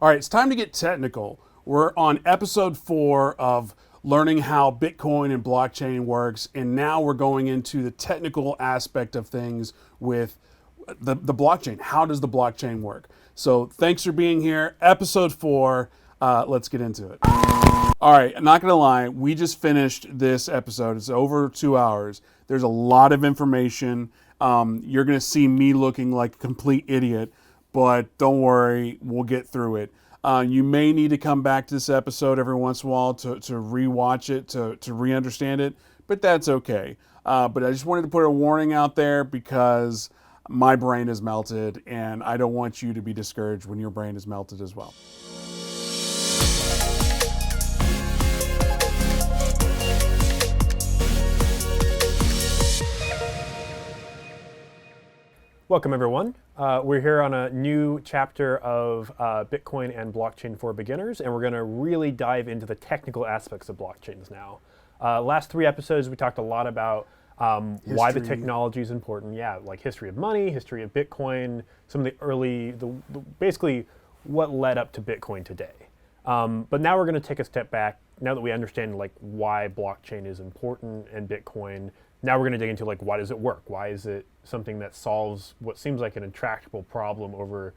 All right, it's time to get technical. We're on episode 4 of learning how Bitcoin and blockchain works, and now we're going into the technical aspect of things with the blockchain. How does the blockchain work? So thanks for being here. Episode 4, let's get into it. All right, I'm not gonna lie, we just finished this episode. It's over 2 hours. There's a lot of information. You're gonna see me looking like a complete idiot, but don't worry, we'll get through it. You may need to come back to this episode every once in a while to re-watch it, to re-understand it, but that's okay. But I just wanted to put a warning out there because my brain is melted, and I don't want you to be discouraged when your brain is melted as well. Welcome everyone. We're here on a new chapter of Bitcoin and blockchain for beginners, and we're going to really dive into the technical aspects of blockchains now. Last 3 episodes we talked a lot about why the technology is important. Yeah, like history of money, history of Bitcoin, some of the early, basically what led up to Bitcoin today. But now we're going to take a step back. Now that we understand like why blockchain is important and Bitcoin, now we're going to dig into like why does it work? Why is it something that solves what seems like an intractable problem over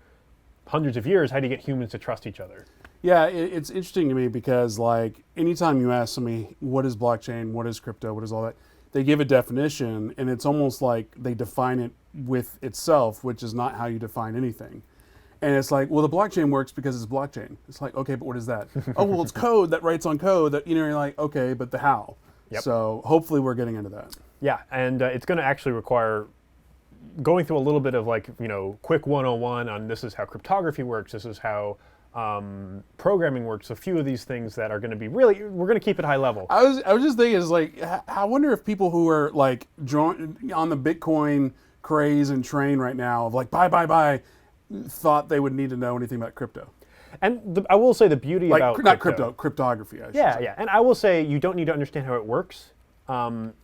hundreds of years? How do you get humans to trust each other? Yeah, it's interesting to me because like anytime you ask somebody what is blockchain, what is crypto, what is all that, they give a definition and it's almost like they define it with itself, which is not how you define anything. And it's like, well, the blockchain works because it's blockchain. It's like, okay, but what is that? Oh, well, it's code that writes on code that, you're like, okay, but the how. Yep. So hopefully we're getting into that. Yeah, and it's going to actually require going through a little bit of like, quick 101 on this is how cryptography works, this is how programming works, a few of these things that are going to be really, we're going to keep it high level. I was just thinking, is like, I wonder if people who are like drawn on the Bitcoin craze and train right now of like, buy, thought they would need to know anything about crypto. And I will say the beauty like, about not cryptography, I should say. Yeah, and I will say you don't need to understand how it works to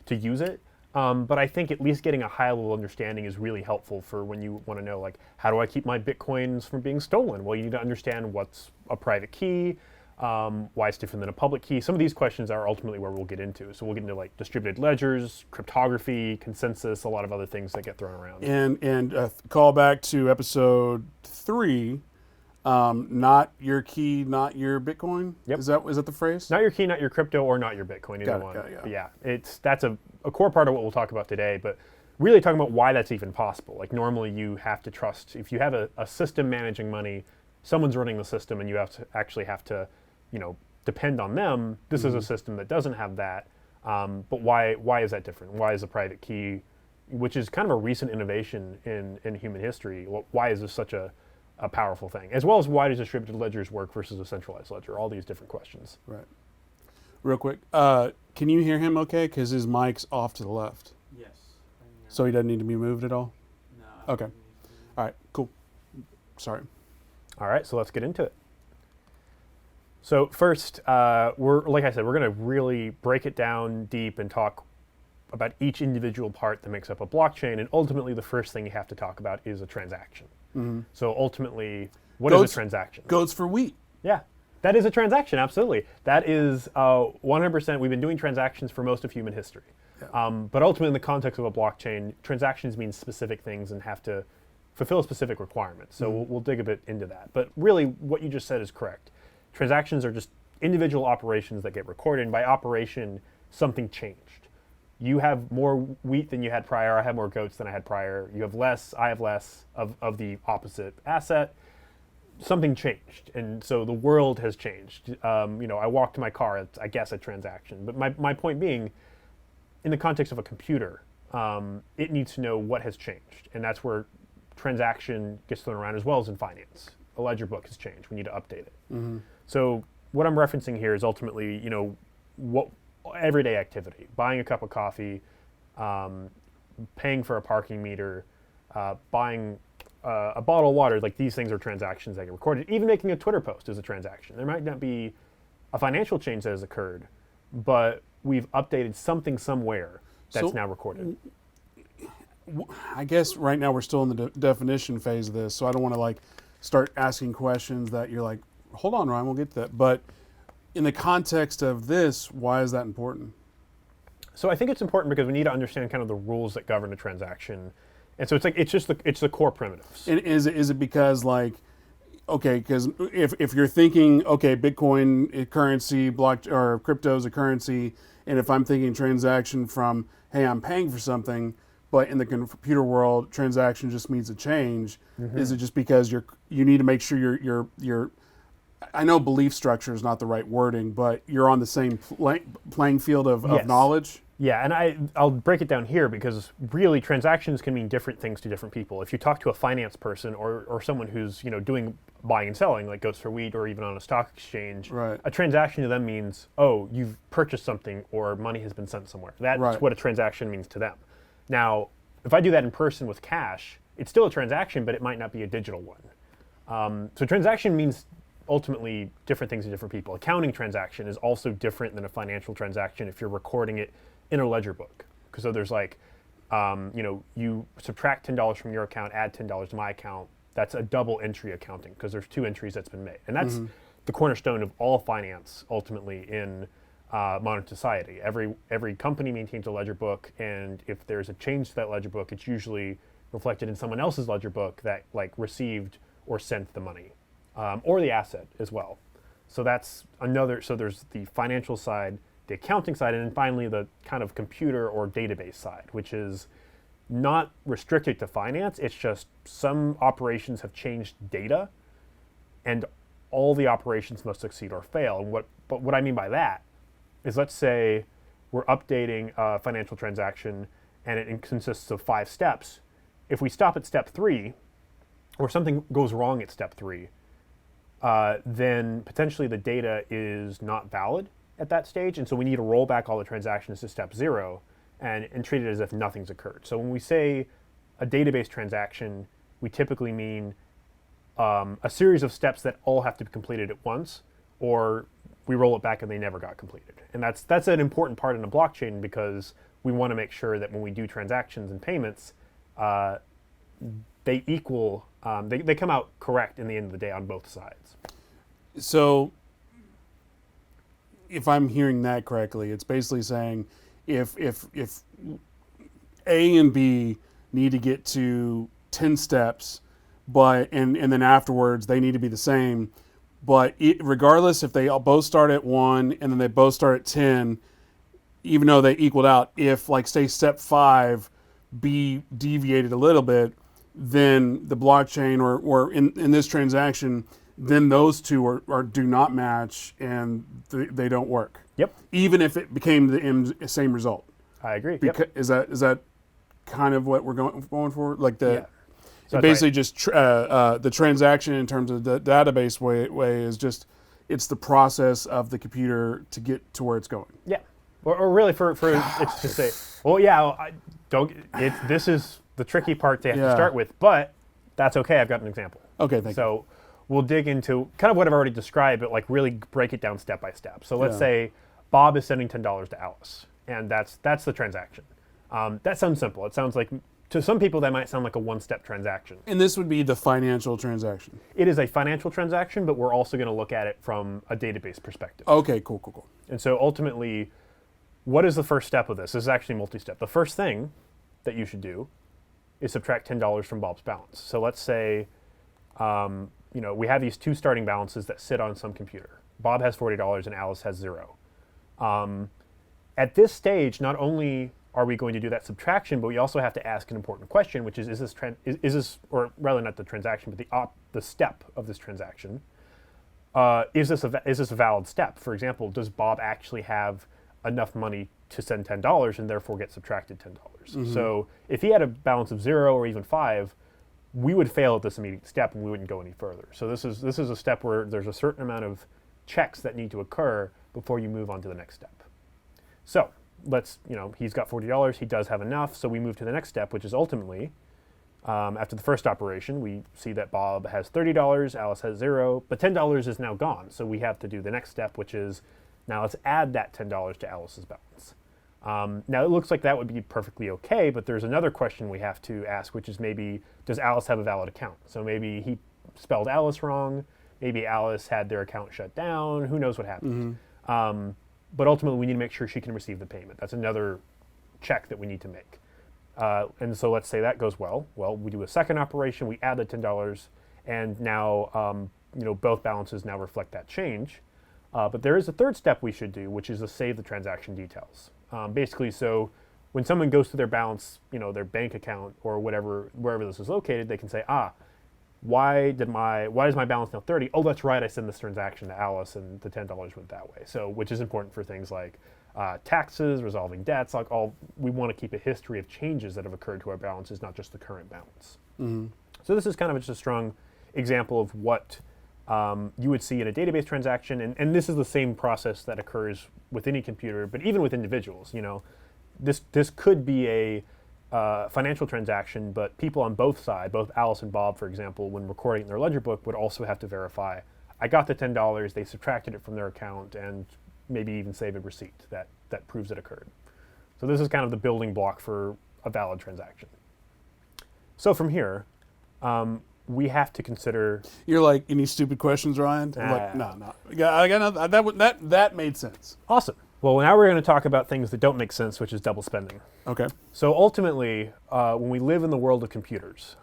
use it. But I think at least getting a high level understanding is really helpful for when you want to know, like, how do I keep my Bitcoins from being stolen? Well, you need to understand what's a private key, why it's different than a public key. Some of these questions are ultimately where we'll get into. So we'll get into like distributed ledgers, cryptography, consensus, a lot of other things that get thrown around. And call back to episode 3. Not your key, not your Bitcoin. Yep. Is that the phrase? Not your key, not your crypto, or not your Bitcoin. Either one. Got it. Yeah, that's a core part of what we'll talk about today. But really talking about why that's even possible. Like normally you have to trust, if you have a system managing money, someone's running the system, and you have to depend on them. This is a system that doesn't have that. But why is that different? Why is a private key, which is kind of a recent innovation in human history, why is this such a powerful thing, as well as why does distributed ledgers work versus a centralized ledger? All these different questions. Right. Real quick, can you hear him okay? Because his mic's off to the left. Yes. So he doesn't need to be moved at all? No. Okay. All right, cool. Sorry. All right, so let's get into it. So first, we're going to really break it down deep and talk about each individual part that makes up a blockchain, and ultimately the first thing you have to talk about is a transaction. Mm-hmm. So ultimately, what is a transaction? Goats for wheat. Yeah, that is a transaction, absolutely. That is 100%, we've been doing transactions for most of human history. Yeah. But ultimately in the context of a blockchain, transactions mean specific things and have to fulfill specific requirements. So we'll dig a bit into that. But really, what you just said is correct. Transactions are just individual operations that get recorded, and by operation, something changed. You have more wheat than you had prior, I have more goats than I had prior, you have less, I have less of the opposite asset. Something changed, and so the world has changed. I walk to my car, it's, I guess, a transaction. But my point being, in the context of a computer, it needs to know what has changed, and that's where transaction gets thrown around, as well as in finance. A ledger book has changed, we need to update it. Mm-hmm. So what I'm referencing here is ultimately, what everyday activity, buying a cup of coffee, paying for a parking meter, buying a bottle of water, like these things are transactions that get recorded. Even making a Twitter post is a transaction. There might not be a financial change that has occurred, but we've updated something somewhere that's now recorded. I guess right now we're still in the definition phase of this, so I don't want to start asking questions that you're like, hold on, Ryan, we'll get to that. But in the context of this, why is that important? So I think it's important because we need to understand kind of the rules that govern a transaction. And so it's the core primitives. And is it because like, okay, because if you're thinking, okay, Bitcoin is currency, or crypto is a currency, and if I'm thinking transaction from, hey, I'm paying for something, but in the computer world, transaction just means a change. Is it just because you need to make sure you're I know belief structure is not the right wording, but you're on the same playing field of knowledge? Yeah, and I'll break it down here because really transactions can mean different things to different people. If you talk to a finance person or someone who's doing buying and selling, like goes for wheat or even on a stock exchange, right. A transaction to them means, oh, you've purchased something or money has been sent somewhere. That's right. what a transaction means to them. Now, if I do that in person with cash, it's still a transaction, but it might not be a digital one. So transaction means ultimately different things to different people. Accounting transaction is also different than a financial transaction if you're recording it in a ledger book. Because so there's like, you subtract $10 from your account, add $10 to my account. That's a double entry accounting because there's two entries that's been made. And that's the cornerstone of all finance ultimately in modern society. Every company maintains a ledger book, and if there's a change to that ledger book, it's usually reflected in someone else's ledger book that like received or sent the money, or the asset as well. So that's another, so there's the financial side, the accounting side, and then finally the kind of computer or database side, which is not restricted to finance. It's just some operations have changed data, and all the operations must succeed or fail. And what I mean by that is, let's say we're updating a financial transaction and it consists of 5 steps. If we stop at step 3, or something goes wrong at step 3, then potentially the data is not valid at that stage, and so we need to roll back all the transactions to step 0 and treat it as if nothing's occurred. So when we say a database transaction, we typically mean a series of steps that all have to be completed at once, or we roll it back and they never got completed. And that's an important part in a blockchain, because we want to make sure that when we do transactions and payments, they equal, they come out correct in the end of the day on both sides. So if I'm hearing that correctly, it's basically saying if A and B need to get to 10 steps, but and then afterwards they need to be the same, but regardless if they all both start at 1 and then they both start at 10, even though they equaled out, if like say step 5 B deviated a little bit, then the blockchain or in this transaction, then those two are do not match and they don't work. Yep. Even if it became the same result. I agree. Yep. Is that kind of what we're going for? Like Yeah. So basically right. just the transaction in terms of the database way is just, it's the process of the computer to get to where it's going. Yeah. Or really for it's to say, well, yeah, this is the tricky part they have to start with, but that's okay. I've got an example. Okay, thank you. So we'll dig into kind of what I've already described, but like really break it down step by step. So let's say Bob is sending $10 to Alice, and that's the transaction. That sounds simple. It sounds like, to some people, that might sound like a one-step transaction. And this would be the financial transaction. It is a financial transaction, but we're also going to look at it from a database perspective. Okay, cool. And so ultimately, what is the first step of this? This is actually multi-step. The first thing that you should do is subtract $10 from Bob's balance. So let's say we have these 2 starting balances that sit on some computer. Bob has $40 and Alice has 0. At this stage, not only are we going to do that subtraction, but we also have to ask an important question, which is this, or rather not the transaction, but the step of this transaction, is this a valid step? For example, does Bob actually have enough money to send $10 and therefore get subtracted $10? Mm-hmm. So if he had a balance of 0 or even 5, we would fail at this immediate step and we wouldn't go any further. So this is a step where there's a certain amount of checks that need to occur before you move on to the next step. So he's got $40, he does have enough, so we move to the next step, which is ultimately, after the first operation, we see that Bob has $30, Alice has 0, but $10 is now gone, so we have to do the next step, which is, now let's add that $10 to Alice's balance. Now it looks like that would be perfectly okay, but there's another question we have to ask, which is maybe, does Alice have a valid account? So maybe he spelled Alice wrong. Maybe Alice had their account shut down. Who knows what happened? But ultimately, we need to make sure she can receive the payment. That's another check that we need to make. And so let's say that goes well. Well, we do a second operation. We add the $10, and now both balances now reflect that change. But there is a third step we should do, which is to save the transaction details. Basically, so when someone goes to their balance, their bank account or wherever this is located, they can say, why is my balance now 30? Oh, that's right, I sent this transaction to Alice and the $10 went that way. So, which is important for things like taxes, resolving debts, we want to keep a history of changes that have occurred to our balances, not just the current balance. So this is kind of just a strong example of what you would see in a database transaction, and this is the same process that occurs with any computer, but even with individuals. This could be a financial transaction, but people on both sides, both Alice and Bob, for example, when recording in their ledger book, would also have to verify, I got the $10, they subtracted it from their account, and maybe even save a receipt that proves it occurred. So this is kind of the building block for a valid transaction. So from here, we have to consider. You're like, any stupid questions, Ryan? I'm like, no. I got that made sense. Awesome. Well, now we're going to talk about things that don't make sense, which is double spending. Okay. So ultimately, when we live in the world of computers,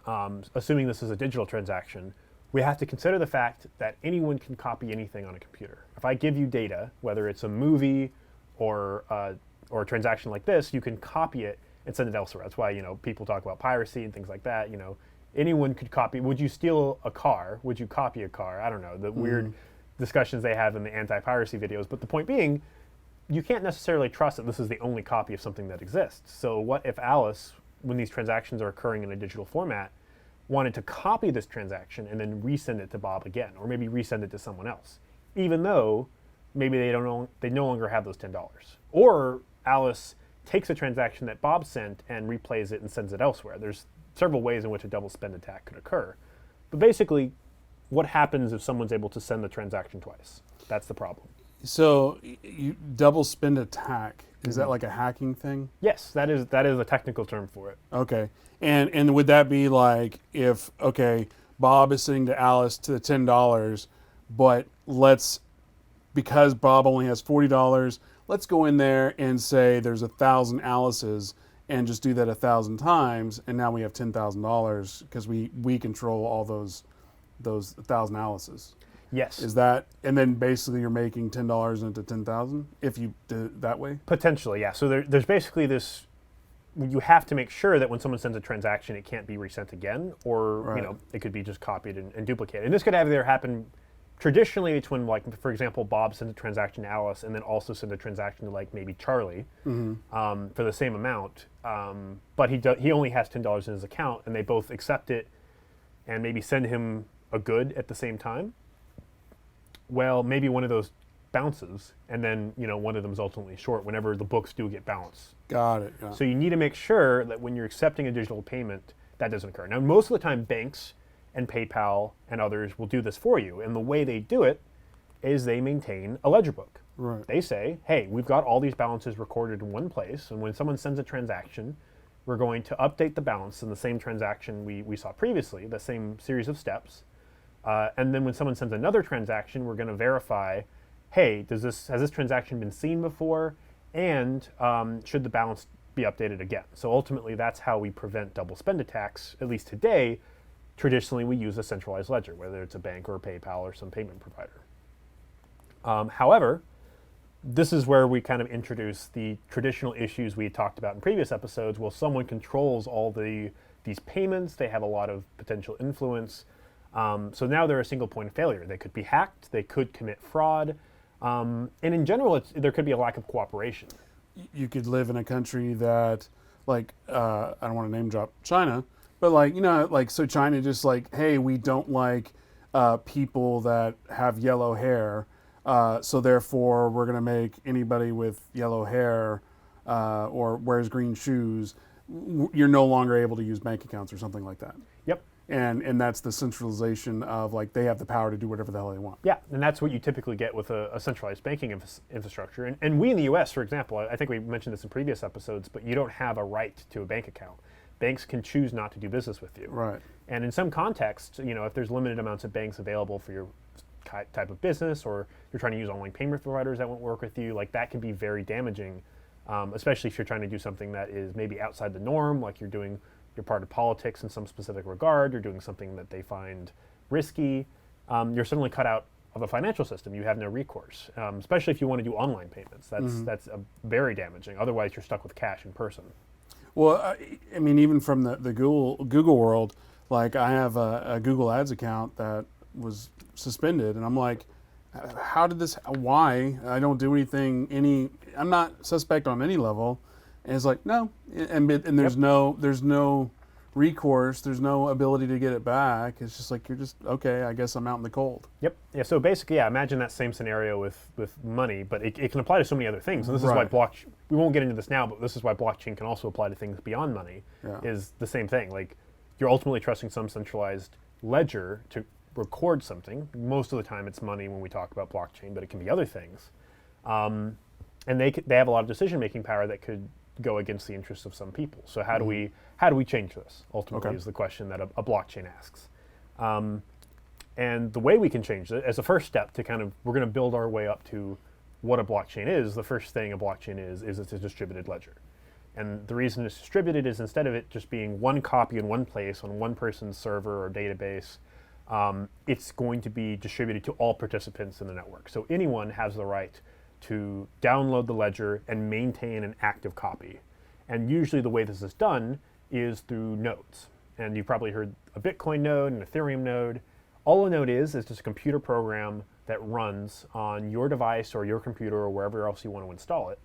assuming this is a digital transaction, we have to consider the fact that anyone can copy anything on a computer. If I give you data, whether it's a movie or a transaction like this, you can copy it and send it elsewhere. That's why people talk about piracy and things like that. Anyone could copy. Would you steal a car? Would you copy a car? I don't know, the weird discussions they have in the anti-piracy videos. But the point being, you can't necessarily trust that this is the only copy of something that exists. So what if Alice, when these transactions are occurring in a digital format, wanted to copy this transaction and then resend it to Bob again, or maybe resend it to someone else, even though maybe they no longer have those $10. Or Alice takes a transaction that Bob sent and replays it and sends it elsewhere. There's several ways in which a double spend attack could occur. But basically, what happens if someone's able to send the transaction twice? That's the problem. So you double spend attack, is that like a hacking thing? Yes, that is a technical term for it. Okay. And would that be like if, Bob is sending to Alice to the $10, but because Bob only has $40, let's go in there and say there's 1,000 Alice's and just do that 1,000 times, and now we have $10,000 because we control all those 1,000 Alice's. Yes. Is that, and then basically you're making $10 into 10,000 if you do it that way? Potentially, yeah. So there's basically this, you have to make sure that when someone sends a transaction, it can't be resent again, or it could be just copied and duplicated. And this could either happen traditionally between, like, for example, Bob sends a transaction to Alice and then also send a transaction to, like, maybe Charlie for the same amount, but he only has $10 in his account, and they both accept it and maybe send him a good at the same time. Well, maybe one of those bounces, and then one of them is ultimately short whenever the books do get balanced. Got it. So you need to make sure that when you're accepting a digital payment, that doesn't occur. Now, most of the time, banks and PayPal and others will do this for you, and the way they do it is they maintain a ledger book. Right. They say, hey, we've got all these balances recorded in one place, and when someone sends a transaction, we're going to update the balance in the same transaction we saw previously, the same series of steps. And then when someone sends another transaction, we're going to verify, hey, has this transaction been seen before? And should the balance be updated again? So ultimately, that's how we prevent double spend attacks, at least today. Traditionally, we use a centralized ledger, whether it's a bank or a PayPal or some payment provider. However, this is where we kind of introduce the traditional issues we had talked about in previous episodes. Well, someone controls all these payments. They have a lot of potential influence. So now they're a single point of failure. They could be hacked, they could commit fraud, and in general, there could be a lack of cooperation. You could live in a country that, like, I don't want to name drop China, but so China just like, hey, we don't like people that have yellow hair, so therefore we're going to make anybody with yellow hair or wears green shoes, you're no longer able to use bank accounts or something like that. Yep. And that's the centralization of, like, they have the power to do whatever the hell they want. Yeah, and that's what you typically get with a centralized banking infrastructure. And we in the US, for example, I think we mentioned this in previous episodes, but you don't have a right to a bank account. Banks can choose not to do business with you. Right. And in some contexts, if there's limited amounts of banks available for your type of business, or you're trying to use online payment providers that won't work with you, like that can be very damaging, especially if you're trying to do something that is maybe outside the norm, like you're part of politics in some specific regard, you're doing something that they find risky, you're suddenly cut out of a financial system. You have no recourse, especially if you want to do online payments. That's very damaging. Otherwise, you're stuck with cash in person. Well, I mean, even from the Google world, like I have a Google Ads account that was suspended, and I'm like, how did this? Why? I don't do anything. I'm not suspect on any level. And it's like no, and there's no recourse. There's no ability to get it back. It's just like you're just okay. I guess I'm out in the cold. Yep. Yeah. So basically, imagine that same scenario with money, but it can apply to so many other things. And this is why we won't get into this now, but this is why blockchain can also apply to things beyond money. Yeah. Is the same thing. Like you're ultimately trusting some centralized ledger to record something. Most of the time, it's money when we talk about blockchain, but it can be other things. And they have a lot of decision-making power that could go against the interests of some people. So how do we change this? Ultimately, is the question that a blockchain asks. And the way we can change it, as a first step to we're going to build our way up to what a blockchain is. The first thing a blockchain is it's a distributed ledger. And the reason it's distributed is instead of it just being one copy in one place on one person's server or database, it's going to be distributed to all participants in the network. So anyone has the right to download the ledger and maintain an active copy. And usually the way this is done is through nodes. And you've probably heard a Bitcoin node and an Ethereum node. All a node is just a computer program that runs on your device or your computer or wherever else you want to install it.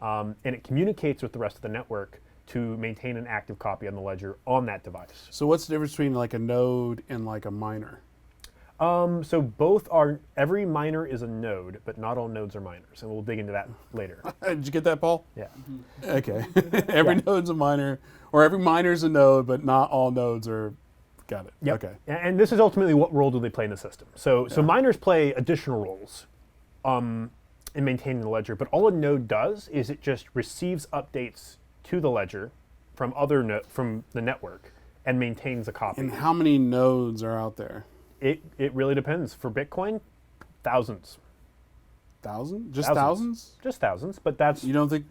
And it communicates with the rest of the network to maintain an active copy on the ledger on that device. So what's the difference between like a node and like a miner? So every miner is a node, but not all nodes are miners, and we'll dig into that later. Did you get that, Paul? Yeah. Okay. Every node's a miner, or every miner's a node, but not all nodes are. Got it. Yep. Okay. And this is ultimately what role do they play in the system. So miners play additional roles in maintaining the ledger, but all a node does is it just receives updates to the ledger from from the network and maintains a copy. And how many nodes are out there? It really depends. For Bitcoin, thousands. Thousands? Just thousands? Just thousands, but that's... You don't think...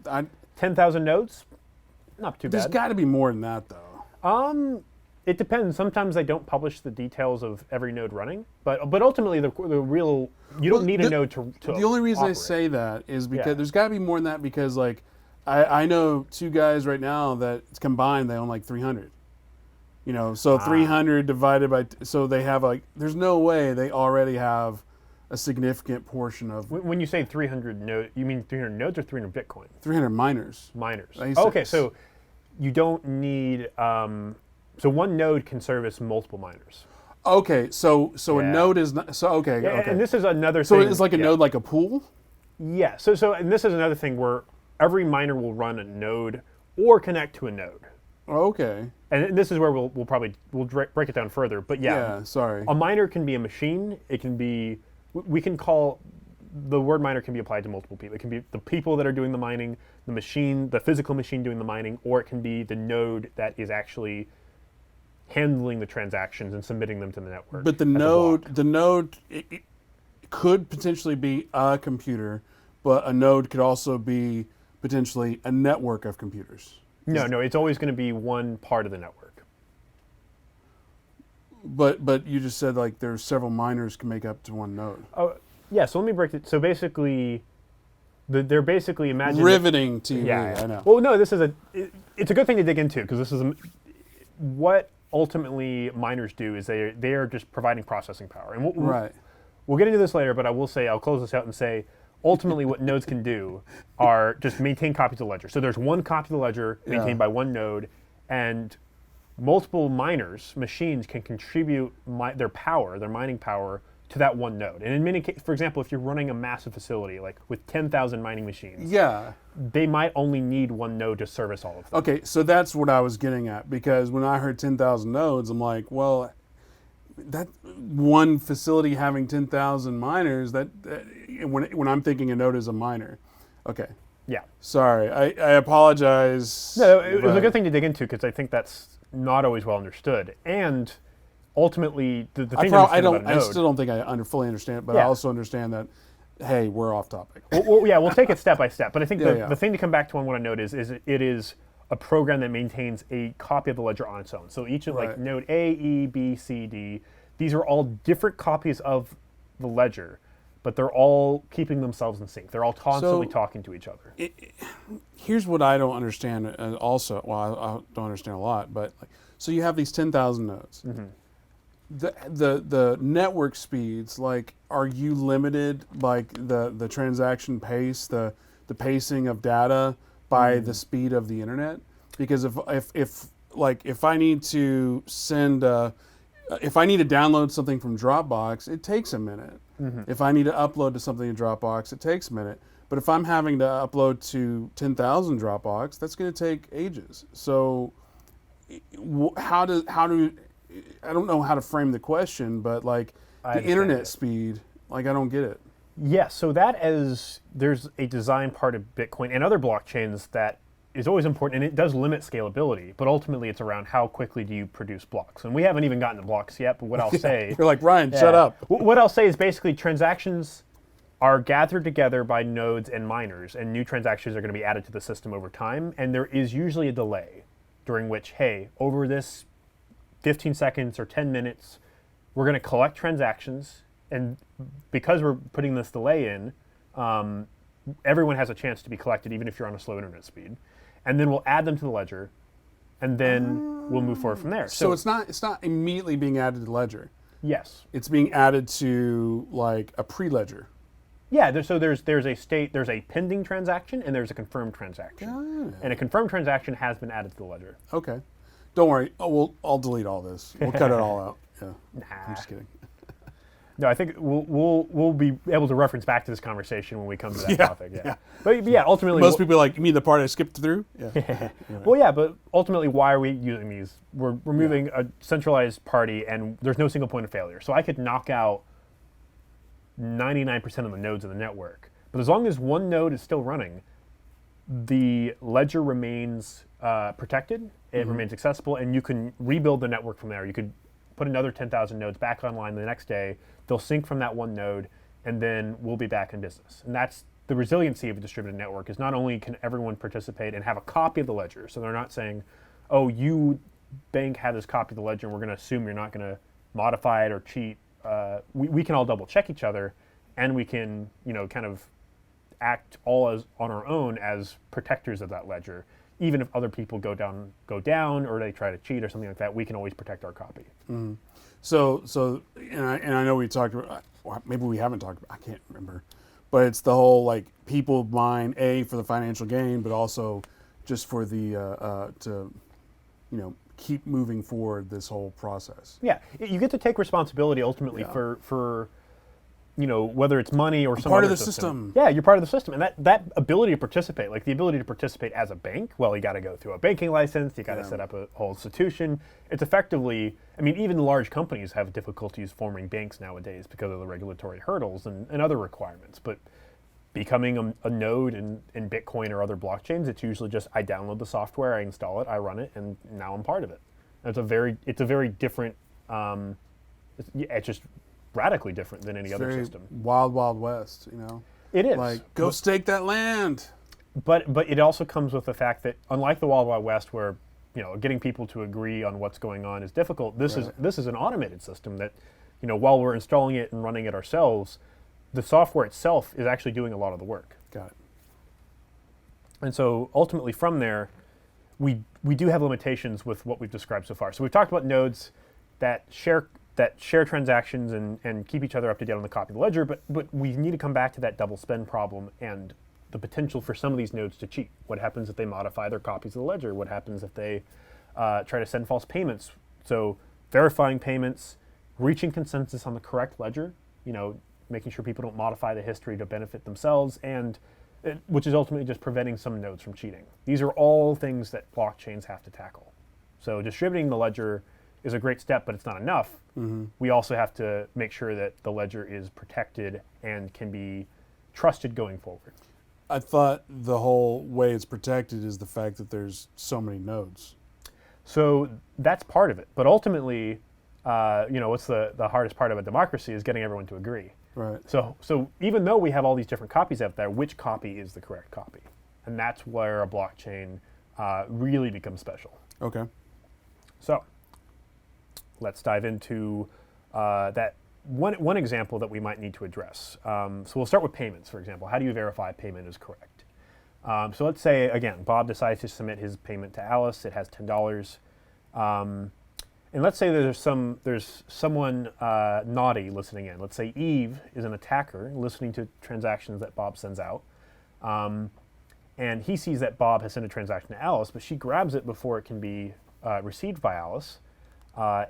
10,000 nodes? Not too bad. There's got to be more than that, though. It depends. Sometimes I don't publish the details of every node running, but ultimately the real... You don't need a node to The only reason operate. I say that is because there's got to be more than that because, like, I know two guys right now that combined, they own like 300. You know, so 300 divided by, so they have like, there's no way they already have a significant portion of. When you say 300 nodes, you mean 300 nodes or 300 Bitcoin? 300 miners. Miners. Okay, so you don't need, so one node can service multiple miners. Okay, so a node is not, okay. And this is another thing. So it's like a node like a pool? Yeah, so and this is another thing where every miner will run a node or connect to a node. Okay. And this is where we'll break it down further. But yeah, sorry. A miner can be a machine. It can be, we can call, the word miner can be applied to multiple people. It can be the people that are doing the mining, the machine, the physical machine doing the mining, or it can be the node that is actually handling the transactions and submitting them to the network. But the node, it could potentially be a computer, but a node could also be potentially a network of computers. No, it's always going to be one part of the network. But you just said like there's several miners can make up to one node. Oh, yeah. So let me break it. So basically, they're basically imagine riveting TV. Yeah, I know. Well, no, this is it's a good thing to dig into because this is what ultimately miners do is they are just providing processing power. And we'll get into this later, but I'll close this out and say. Ultimately, what nodes can do are just maintain copies of the ledger. So there's one copy of the ledger maintained by one node, and multiple miners, machines, can contribute their mining power, to that one node. And in many cases, for example, if you're running a massive facility, like with 10,000 mining machines, they might only need one node to service all of them. Okay, so that's what I was getting at, because when I heard 10,000 nodes, I'm like, well, that one facility having 10,000 miners, when I'm thinking a node is a miner. Okay. Yeah. Sorry, I apologize. No, it was a good thing to dig into because I think that's not always well understood. And ultimately, the thing to understand about a I node. still don't think I fully understand, but I Yeah. also understand that. Hey, we're off topic. We'll take it step by step. But I think Yeah. the thing to come back to on what a node is it is a program that maintains a copy of the ledger on its own. So each of like Right. node A, E, B, C, D, these are all different copies of the ledger, but they're all keeping themselves in sync. They're all constantly So- talking to each other. Here's what I don't understand. Also, well, I don't understand a lot, but like, so you have these 10,000 nodes. The network speeds, like, are you limited, like the transaction pace, the pacing of data by the speed of the internet? Because if I need to send if I need to download something from Dropbox, it takes a minute. If I need to upload to something in Dropbox, it takes a minute. But if I'm having to upload to 10,000 Dropbox, that's going to take ages. So how do I don't know how to frame the question, but like I the understand internet it. speed, like I don't get it. Yes, so that is, there's a design part of Bitcoin and other blockchains that is always important, and it does limit scalability, but ultimately it's around how quickly do you produce blocks. And we haven't even gotten to blocks yet, but what I'll say... You're like, Ryan, shut Yeah. up. What I'll say is basically transactions are gathered together by nodes and miners, and new transactions are going to be added to the system over time, and there is usually a delay during which, hey, over this 15 seconds or 10 minutes, we're going to collect transactions, and because we're putting this delay in, everyone has a chance to be collected, even if you're on a slow internet speed. And then we'll add them to the ledger, and then we'll move forward from there. So it's not immediately being added to the ledger. Yes. It's being added to like a pre-ledger. Yeah, there's a pending transaction, and there's a confirmed transaction. And a confirmed transaction has been added to the ledger. Okay. Don't worry. I'll delete all this. We'll cut it all out. Yeah. I'm just kidding. No, I think we'll be able to reference back to this conversation when we come to that Yeah, topic. Yeah. yeah. But yeah, ultimately, Most people are like, you mean the part I skipped through? Yeah. well, yeah, but ultimately, why are we using these? We're removing a centralized party, and there's no single point of failure. So I could knock out 99% of the nodes in the network, but as long as one node is still running, the ledger remains protected. It remains accessible, and you can rebuild the network from there. You could put another 10,000 nodes back online the next day. They'll sync from that one node, and then we'll be back in business. And that's the resiliency of a distributed network, is not only can everyone participate and have a copy of the ledger, so they're not saying, oh, you bank have this copy of the ledger, and we're going to assume you're not going to modify it or cheat. We can all double check each other, and we can, kind of act all as on our own as protectors of that ledger. Even if other people go down, or they try to cheat or something like that, we can always protect our copy. So, and I know we talked about, maybe we haven't talked about, I can't remember, but it's the whole like people mine for the financial gain, but also just for the to keep moving forward this whole process. Yeah, you get to take responsibility ultimately for whether it's money or some part other of the system. Yeah, you're part of the system, and that ability to participate, like the ability to participate as a bank, well, you got to go through a banking license, you got to set up a whole institution. It's effectively, even large companies have difficulties forming banks nowadays because of the regulatory hurdles and other requirements. But becoming a node in Bitcoin or other blockchains, it's usually just I download the software, I install it, I run it, and now I'm part of it. And it's a very different. It's just radically different than any other system. Wild, wild west, It is. Like, go stake that land. But it also comes with the fact that, unlike the Wild Wild West, where getting people to agree on what's going on is difficult, this is an automated system that, while we're installing it and running it ourselves, the software itself is actually doing a lot of the work. Got it. And so ultimately from there, we do have limitations with what we've described so far. So we've talked about nodes that share transactions and keep each other up to date on the copy of the ledger, but we need to come back to that double spend problem and the potential for some of these nodes to cheat. What happens if they modify their copies of the ledger? What happens if they try to send false payments? So verifying payments, reaching consensus on the correct ledger, making sure people don't modify the history to benefit themselves, which is ultimately just preventing some nodes from cheating. These are all things that blockchains have to tackle. So distributing the ledger is a great step, but it's not enough. We also have to make sure that the ledger is protected and can be trusted going forward. I thought the whole way it's protected is the fact that there's so many nodes. So that's part of it. But ultimately, what's the hardest part of a democracy is getting everyone to agree. Right. So even though we have all these different copies out there, which copy is the correct copy? And that's where a blockchain really becomes special. Okay. So let's dive into that one example that we might need to address. So we'll start with payments, for example. How do you verify a payment is correct? So let's say, again, Bob decides to submit his payment to Alice. It has $10. And let's say there's someone naughty listening in. Let's say Eve is an attacker listening to transactions that Bob sends out. And he sees that Bob has sent a transaction to Alice, but she grabs it before it can be received by Alice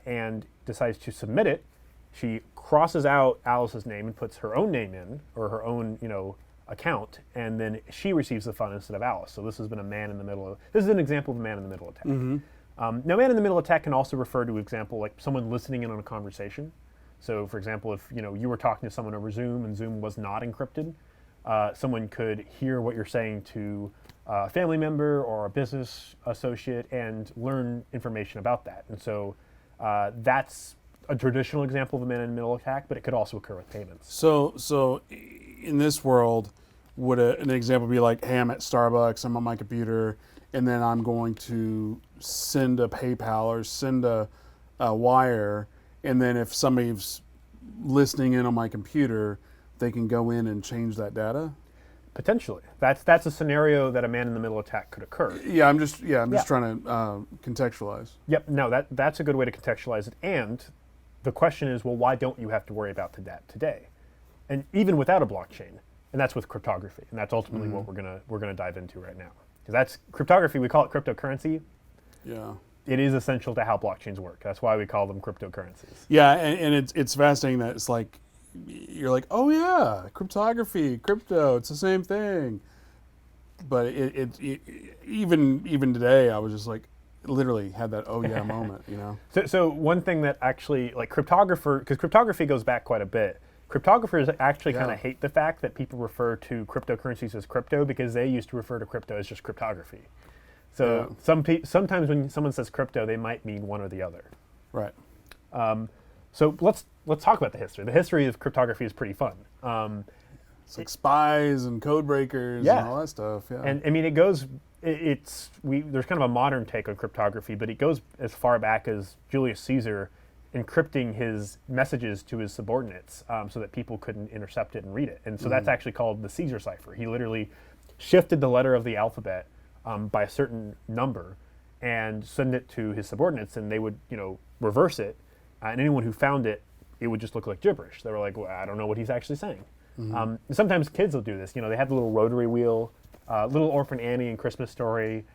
and decides to submit it. She crosses out Alice's name and puts her own name in, or her own, account, and then she receives the fund instead of Alice. So this has been this is an example of a man-in-the-middle attack. Mm-hmm. Now, man-in-the-middle attack can also refer to, example, like someone listening in on a conversation. So, for example, if you were talking to someone over Zoom and Zoom was not encrypted, someone could hear what you're saying to a family member or a business associate and learn information about that. And so that's a traditional example of a man-in-the-middle attack, but it could also occur with payments. So in this world, would an example be like, hey, I'm at Starbucks, I'm on my computer, and then I'm going to send a PayPal or send a wire, and then if somebody's listening in on my computer, they can go in and change that data? Potentially. That's a scenario that a man-in-the-middle attack could occur. I'm just trying to contextualize. Yep, no, that's a good way to contextualize it. And the question is, well, why don't you have to worry about that today? And even without a blockchain, and that's with cryptography, and that's ultimately what we're gonna dive into right now. Because that's cryptography. We call it cryptocurrency. Yeah. It is essential to how blockchains work. That's why we call them cryptocurrencies. Yeah, and it's fascinating that it's like, you're like, oh yeah, cryptography, crypto, it's the same thing. But it even today, I was just like, literally had that oh yeah moment, So one thing that actually, like because cryptography goes back quite a bit. Cryptographers actually kind of hate the fact that people refer to cryptocurrencies as crypto, because they used to refer to crypto as just cryptography. So sometimes when someone says crypto, they might mean one or the other. Right. So let's talk about the history. The history of cryptography is pretty fun. It's like spies and code breakers and all that stuff. Yeah. And I mean, there's kind of a modern take on cryptography, but it goes as far back as Julius Caesar encrypting his messages to his subordinates so that people couldn't intercept it and read it. And so that's actually called the Caesar cipher. He literally shifted the letter of the alphabet by a certain number and send it to his subordinates, and they would, reverse it. And anyone who found it, it would just look like gibberish. They were like, well, I don't know what he's actually saying. Sometimes kids will do this. They have the little rotary wheel, Little Orphan Annie and Christmas Story.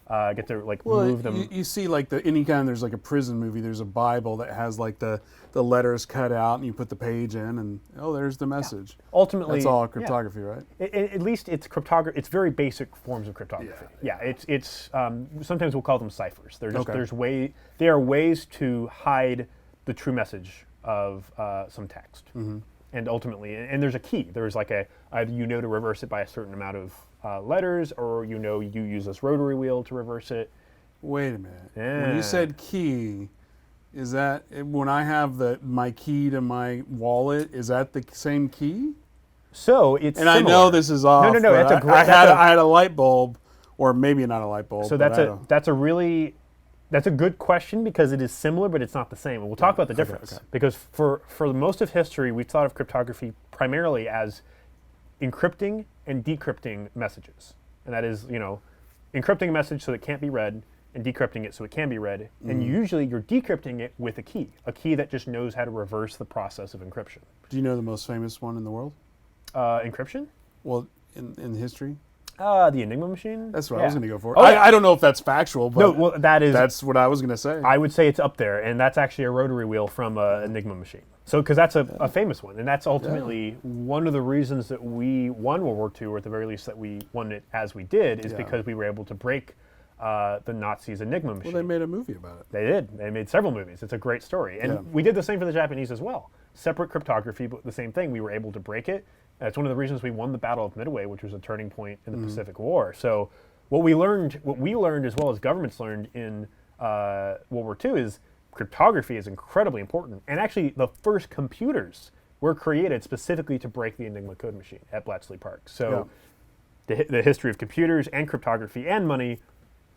Get to move them. You see, like anytime there's like a prison movie, there's a Bible that has like the letters cut out, and you put the page in, and there's the message. Yeah. Ultimately, that's all cryptography, right? At least it's cryptography. It's very basic forms of cryptography. Yeah. It's sometimes we'll call them ciphers. They're just they are ways to hide the true message of some text. And ultimately, and there's a key. There's like either to reverse it by a certain amount of letters, or you use this rotary wheel to reverse it. Wait a minute. Yeah. When you said key, is that when I have my key to my wallet? Is that the same key? So it's and similar. I know this is off. No. That's I had a light bulb, or maybe not a light bulb. So that's a good question, because it is similar, but it's not the same. And we'll talk about the difference. Okay. Because for most of history, we've thought of cryptography primarily as encrypting and decrypting messages. And that is, encrypting a message so it can't be read, and decrypting it so it can be read. And usually you're decrypting it with a key that just knows how to reverse the process of encryption. Do you know the most famous one in the world? Encryption? Well, in history? The Enigma machine? That's what I was going to go for. I don't know if that's factual, but that's what I was going to say. I would say it's up there, and that's actually a rotary wheel from an Enigma machine. So, because that's a famous one, and that's ultimately one of the reasons that we won World War II, or at the very least that we won it as we did, is because we were able to break the Nazis' Enigma machine. Well, they made a movie about it. They did. They made several movies. It's a great story. And we did the same for the Japanese as well. Separate cryptography, but the same thing. We were able to break it. That's one of the reasons we won the Battle of Midway, which was a turning point in the Pacific War. So what we learned as well as governments learned in World War II, is cryptography is incredibly important. And actually, the first computers were created specifically to break the Enigma code machine at Bletchley Park. So the history of computers and cryptography and money,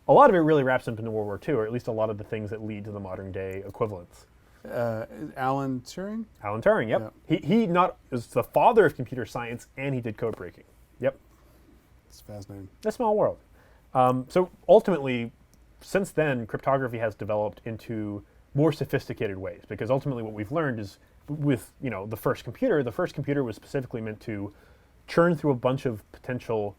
a lot of it really wraps up into World War II, or at least a lot of the things that lead to the modern day equivalents. Alan Turing? Alan Turing, yep. He not is the father of computer science, and he did code breaking. Yep. It's fascinating. A small world. So ultimately, since then, cryptography has developed into more sophisticated ways, because ultimately what we've learned is with the first computer was specifically meant to churn through a bunch of potential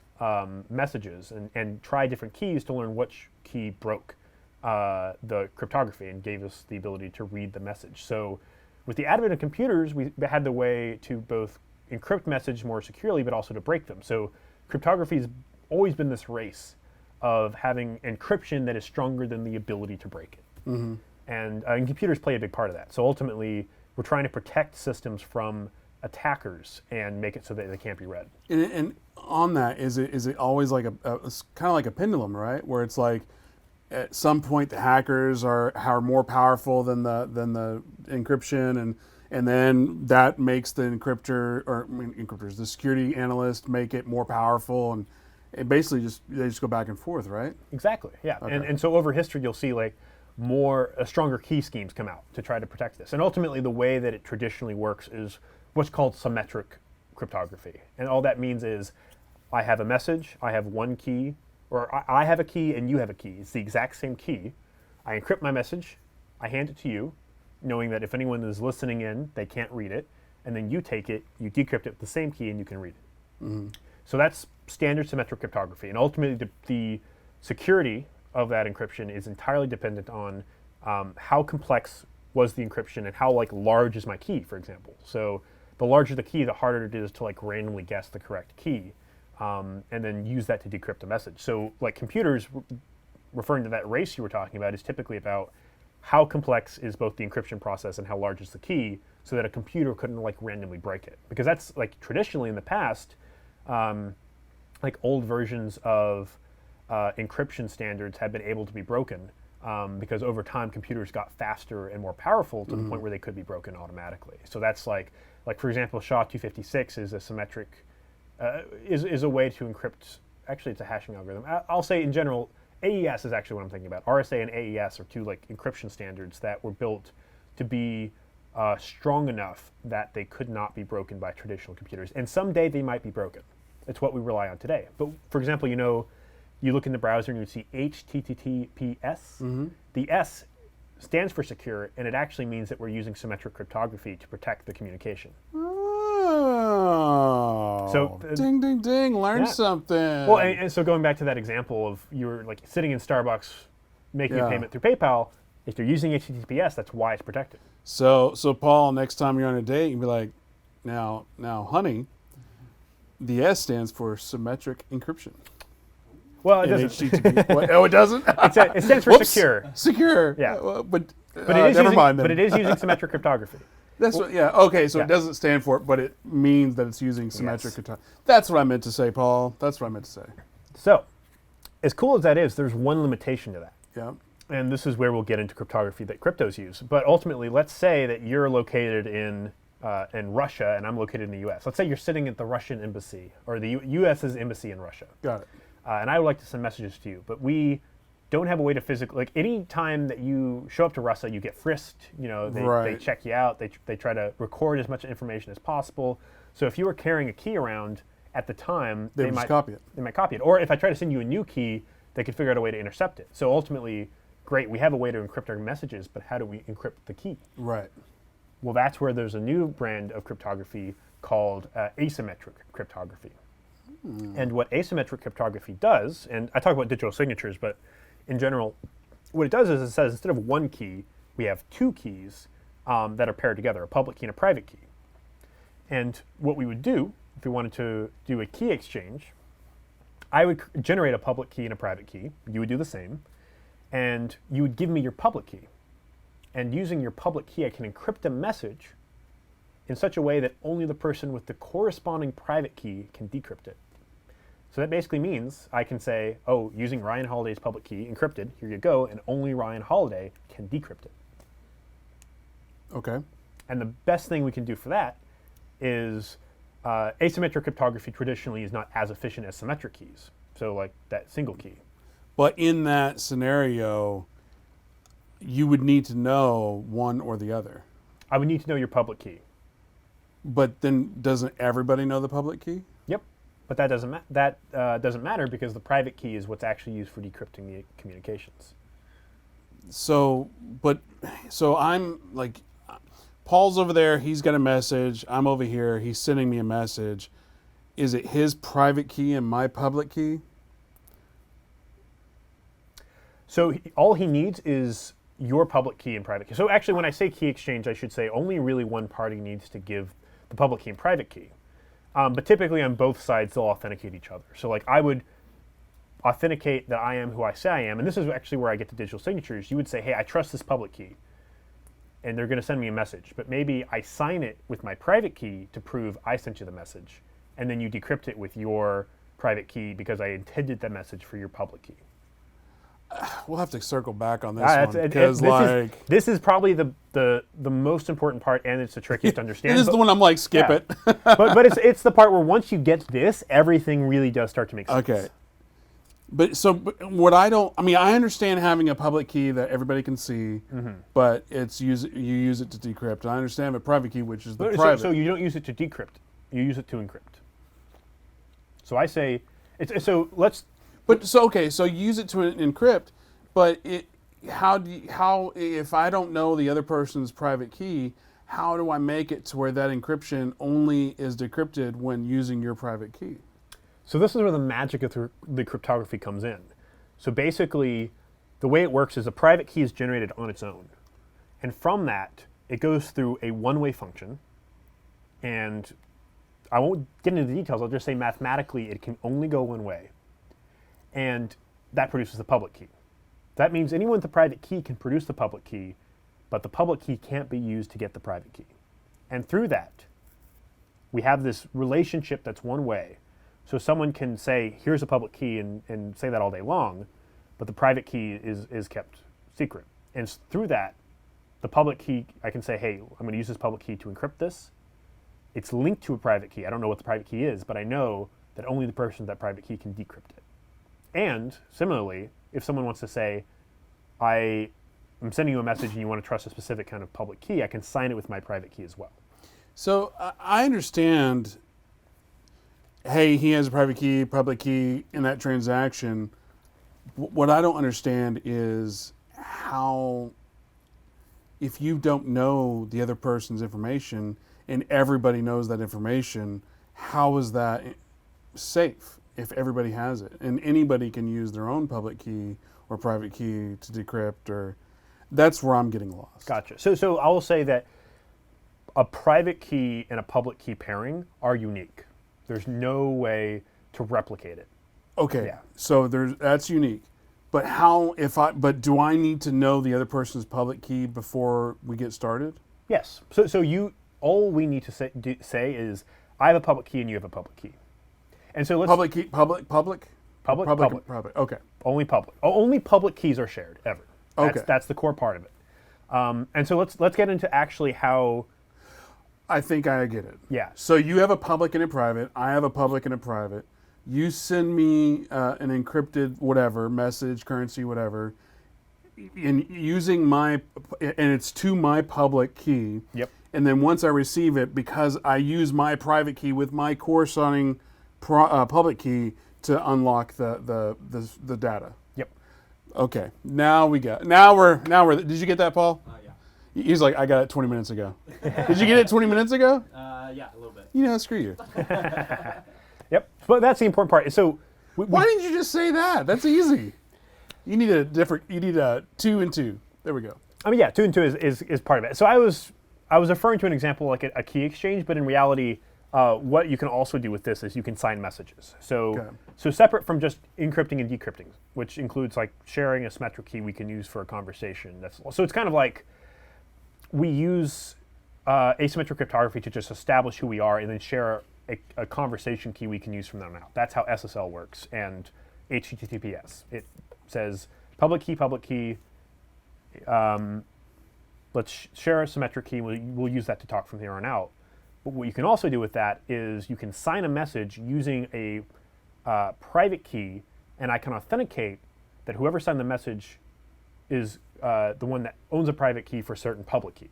messages and try different keys to learn which key broke the cryptography and gave us the ability to read the message. So with the advent of computers, we had the way to both encrypt message more securely, but also to break them. So cryptography has always been this race of having encryption that is stronger than the ability to break it. Mm-hmm. And computers play a big part of that. So ultimately, we're trying to protect systems from attackers and make it so that they can't be read. And on that, is it always like it's kind of like a pendulum, right? Where it's like at some point the hackers are more powerful than the encryption, and then that makes the encryptors, the security analyst make it more powerful, and it basically they just go back and forth, right? Exactly. Yeah. Okay. And so over history, you'll see like stronger key schemes come out to try to protect this. And ultimately, the way that it traditionally works is what's called symmetric cryptography. And all that means is I have a message, I have one key, or I have a key and you have a key. It's the exact same key. I encrypt my message, I hand it to you, knowing that if anyone is listening in, they can't read it. And then you take it, you decrypt it with the same key, and you can read it. Mm-hmm. So that's standard symmetric cryptography. And ultimately, the security of that encryption is entirely dependent on how complex was the encryption and how large is my key, for example. So the larger the key, the harder it is to randomly guess the correct key, and then use that to decrypt a message. So computers, referring to that race you were talking about, is typically about how complex is both the encryption process and how large is the key, so that a computer couldn't randomly break it. Because that's traditionally in the past, old versions of encryption standards have been able to be broken because over time computers got faster and more powerful to the point where they could be broken automatically. So that's for example, SHA-256 is a symmetric, is a way to encrypt, actually it's a hashing algorithm. I'll say in general, AES is actually what I'm thinking about. RSA and AES are two encryption standards that were built to be strong enough that they could not be broken by traditional computers. And someday they might be broken. It's what we rely on today. But for example, you look in the browser and you see HTTPS. Mm-hmm. The S stands for secure, and it actually means that we're using symmetric cryptography to protect the communication. Oh, So ding, ding, ding, learn something. Well, and so going back to that example of you were sitting in Starbucks making a payment through PayPal, if you're using HTTPS, that's why it's protected. So Paul, next time you're on a date, you can be like, now, honey, the S stands for symmetric encryption. Well, it doesn't. Oh, it doesn't? It stands for secure. Secure. Yeah. But it is never mind then. But it is using symmetric cryptography. That's what, okay, so Yeah. it doesn't stand for it, but it means that it's using symmetric cryptography. That's what I meant to say, Paul. That's what I meant to say. So, as cool as that is, there's one limitation to that. Yeah. And this is where we'll get into cryptography that cryptos use. But ultimately, let's say that you're located in Russia and I'm located in the U.S. Let's say you're sitting at the Russian embassy or the U.S.'s embassy in Russia. Got it. And I would like to send messages to you, but we don't have a way to physically, any time that you show up to Russia, you get frisked, they check you out, they try to record as much information as possible. So if you were carrying a key around at the time, They might copy it. They might copy it. Or if I try to send you a new key, they could figure out a way to intercept it. So ultimately, great, we have a way to encrypt our messages, but how do we encrypt the key? Right. Well, that's where there's a new brand of cryptography called asymmetric cryptography. And what asymmetric cryptography does, and I talk about digital signatures, but in general, what it does is it says instead of one key, we have two keys that are paired together, a public key and a private key. And what we would do, if we wanted to do a key exchange, I would generate a public key and a private key. You would do the same. And you would give me your public key. And using your public key, I can encrypt a message in such a way that only the person with the corresponding private key can decrypt it. So that basically means I can say, using Ryan Holiday's public key, encrypted, here you go, and only Ryan Holiday can decrypt it. Okay. And the best thing we can do for that is asymmetric cryptography traditionally is not as efficient as symmetric keys. So like that single key. But in that scenario, you would need to know one or the other. I would need to know your public key. But then doesn't everybody know the public key? Yep. But that doesn't matter because the private key is what's actually used for decrypting the communications. So I'm like, Paul's over there, he's got a message. I'm over here, he's sending me a message. Is it his private key and my public key? So all he needs is your public key and private key. So actually, when I say key exchange, I should say only really one party needs to give the public key and private key. But typically on both sides, they'll authenticate each other. So like I would authenticate that I am who I say I am. And this is actually where I get the digital signatures. You would say, hey, I trust this public key. And they're going to send me a message. But maybe I sign it with my private key to prove I sent you the message. And then you decrypt it with your private key because I intended the message for your public key. We'll have to circle back on this one because this is probably the most important part, and it's the trickiest to understand. This is the one I'm like, skip it. but it's the part where once you get this, everything really does start to make sense. Okay. But I understand having a public key that everybody can see, but you use it to decrypt. I understand a private key, which is the private. So you don't use it to decrypt. You use it to encrypt. So I say, so you use it to encrypt, but how if I don't know the other person's private key, how do I make it to where that encryption only is decrypted when using your private key? So this is where the magic of the cryptography comes in. So basically, the way it works is a private key is generated on its own. And from that, it goes through a one-way function. And I won't get into the details. I'll just say mathematically, it can only go one way. And that produces the public key. That means anyone with the private key can produce the public key, but the public key can't be used to get the private key. And through that, we have this relationship that's one way. So someone can say, here's a public key and say that all day long, but the private key is kept secret. And through that, the public key, I can say, hey, I'm going to use this public key to encrypt this. It's linked to a private key. I don't know what the private key is, but I know that only the person with that private key can decrypt it. And similarly, if someone wants to say, I'm sending you a message and you want to trust a specific kind of public key, I can sign it with my private key as well. So I understand, hey, he has a private key, public key in that transaction. What I don't understand is how, if you don't know the other person's information and everybody knows that information, how is that safe if everybody has it? And anybody can use their own public key or private key to decrypt, or that's where I'm getting lost. Gotcha. So I will say that a private key and a public key pairing are unique. There's no way to replicate it. Okay, Yeah. so that's unique. But but do I need to know the other person's public key before we get started? Yes. So all we need to say is, I have a public key and you have a public key. And so let's Public key, public? Public. Okay. Only public. Only public keys are shared ever. Okay. That's the core part of it. And so let's get into actually how. I think I get it. Yeah. So you have a public and a private. I have a public and a private. You send me an encrypted whatever, message, currency, whatever, and it's to my public key. Yep. And then once I receive it, because I use my private key with my corresponding public key to unlock the data. Yep. Okay. Now we're. Did you get that, Paul? Yeah. He's like, I got it 20 minutes ago. Did you get it 20 minutes ago? Yeah, a little bit. You know, screw you. Yep. But that's the important part. So Why didn't you just say that? That's easy. You need a 2 and 2. There we go. I mean, yeah, 2 and 2 is part of it. So I was referring to an example like a key exchange, but in reality, what you can also do with this is you can sign messages. So separate from just encrypting and decrypting, which includes like sharing a symmetric key we can use for a conversation. So it's kind of like we use asymmetric cryptography to just establish who we are and then share a conversation key we can use from there on out. That's how SSL works, and HTTPS. It says public key, let's share a symmetric key. We'll use that to talk from here on out. But what you can also do with that is you can sign a message using a private key, and I can authenticate that whoever signed the message is the one that owns a private key for a certain public key.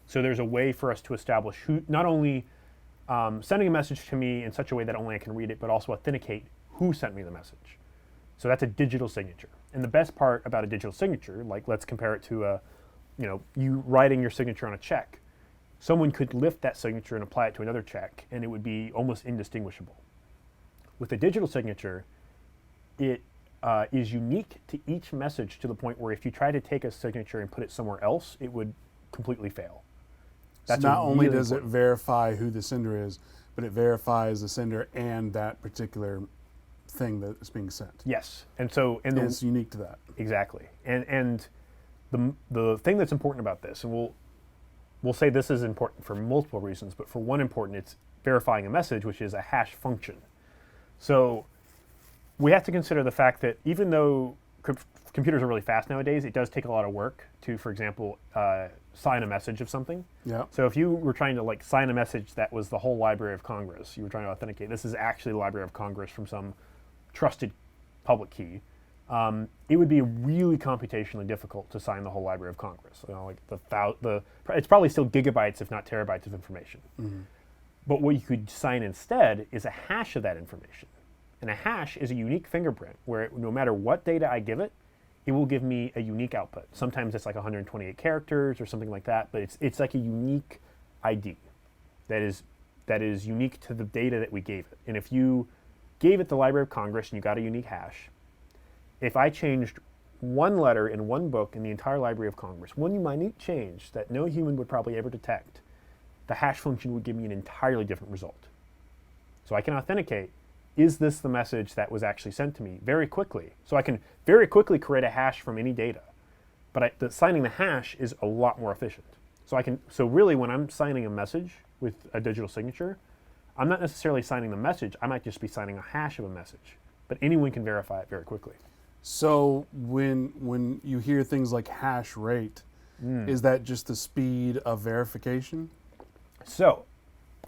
So there's a way for us to establish who, not only sending a message to me in such a way that only I can read it, but also authenticate who sent me the message. So that's a digital signature. And the best part about a digital signature, like let's compare it to you writing your signature on a check. Someone could lift that signature and apply it to another check, and it would be almost indistinguishable. With a digital signature, it is unique to each message to the point where if you try to take a signature and put it somewhere else, it would completely fail. That's so not only does it verify who the sender is, but it verifies the sender and that particular thing that is being sent. Yes, and it's unique to that. Exactly, and the thing that's important about this, and we'll say this is important for multiple reasons, but for one important, it's verifying a message, which is a hash function. So we have to consider the fact that even though computers are really fast nowadays, it does take a lot of work to, for example, sign a message of something. Yeah. So if you were trying to sign a message that was the whole Library of Congress, you were trying to authenticate, this is actually the Library of Congress from some trusted public key, it would be really computationally difficult to sign the whole Library of Congress. It's probably still gigabytes, if not terabytes of information. But what you could sign instead is a hash of that information. And a hash is a unique fingerprint where no matter what data I give it, it will give me a unique output. Sometimes it's like 128 characters or something like that, but it's like a unique ID that is unique to the data that we gave it. And if you gave it the Library of Congress and you got a unique hash, if I changed one letter in one book in the entire Library of Congress, one minute change that no human would probably ever detect, the hash function would give me an entirely different result. So I can authenticate, is this the message that was actually sent to me very quickly? So I can very quickly create a hash from any data, but signing the hash is a lot more efficient. So really when I'm signing a message with a digital signature, I'm not necessarily signing the message, I might just be signing a hash of a message, but anyone can verify it very quickly. So when you hear things like hash rate, is that just the speed of verification? So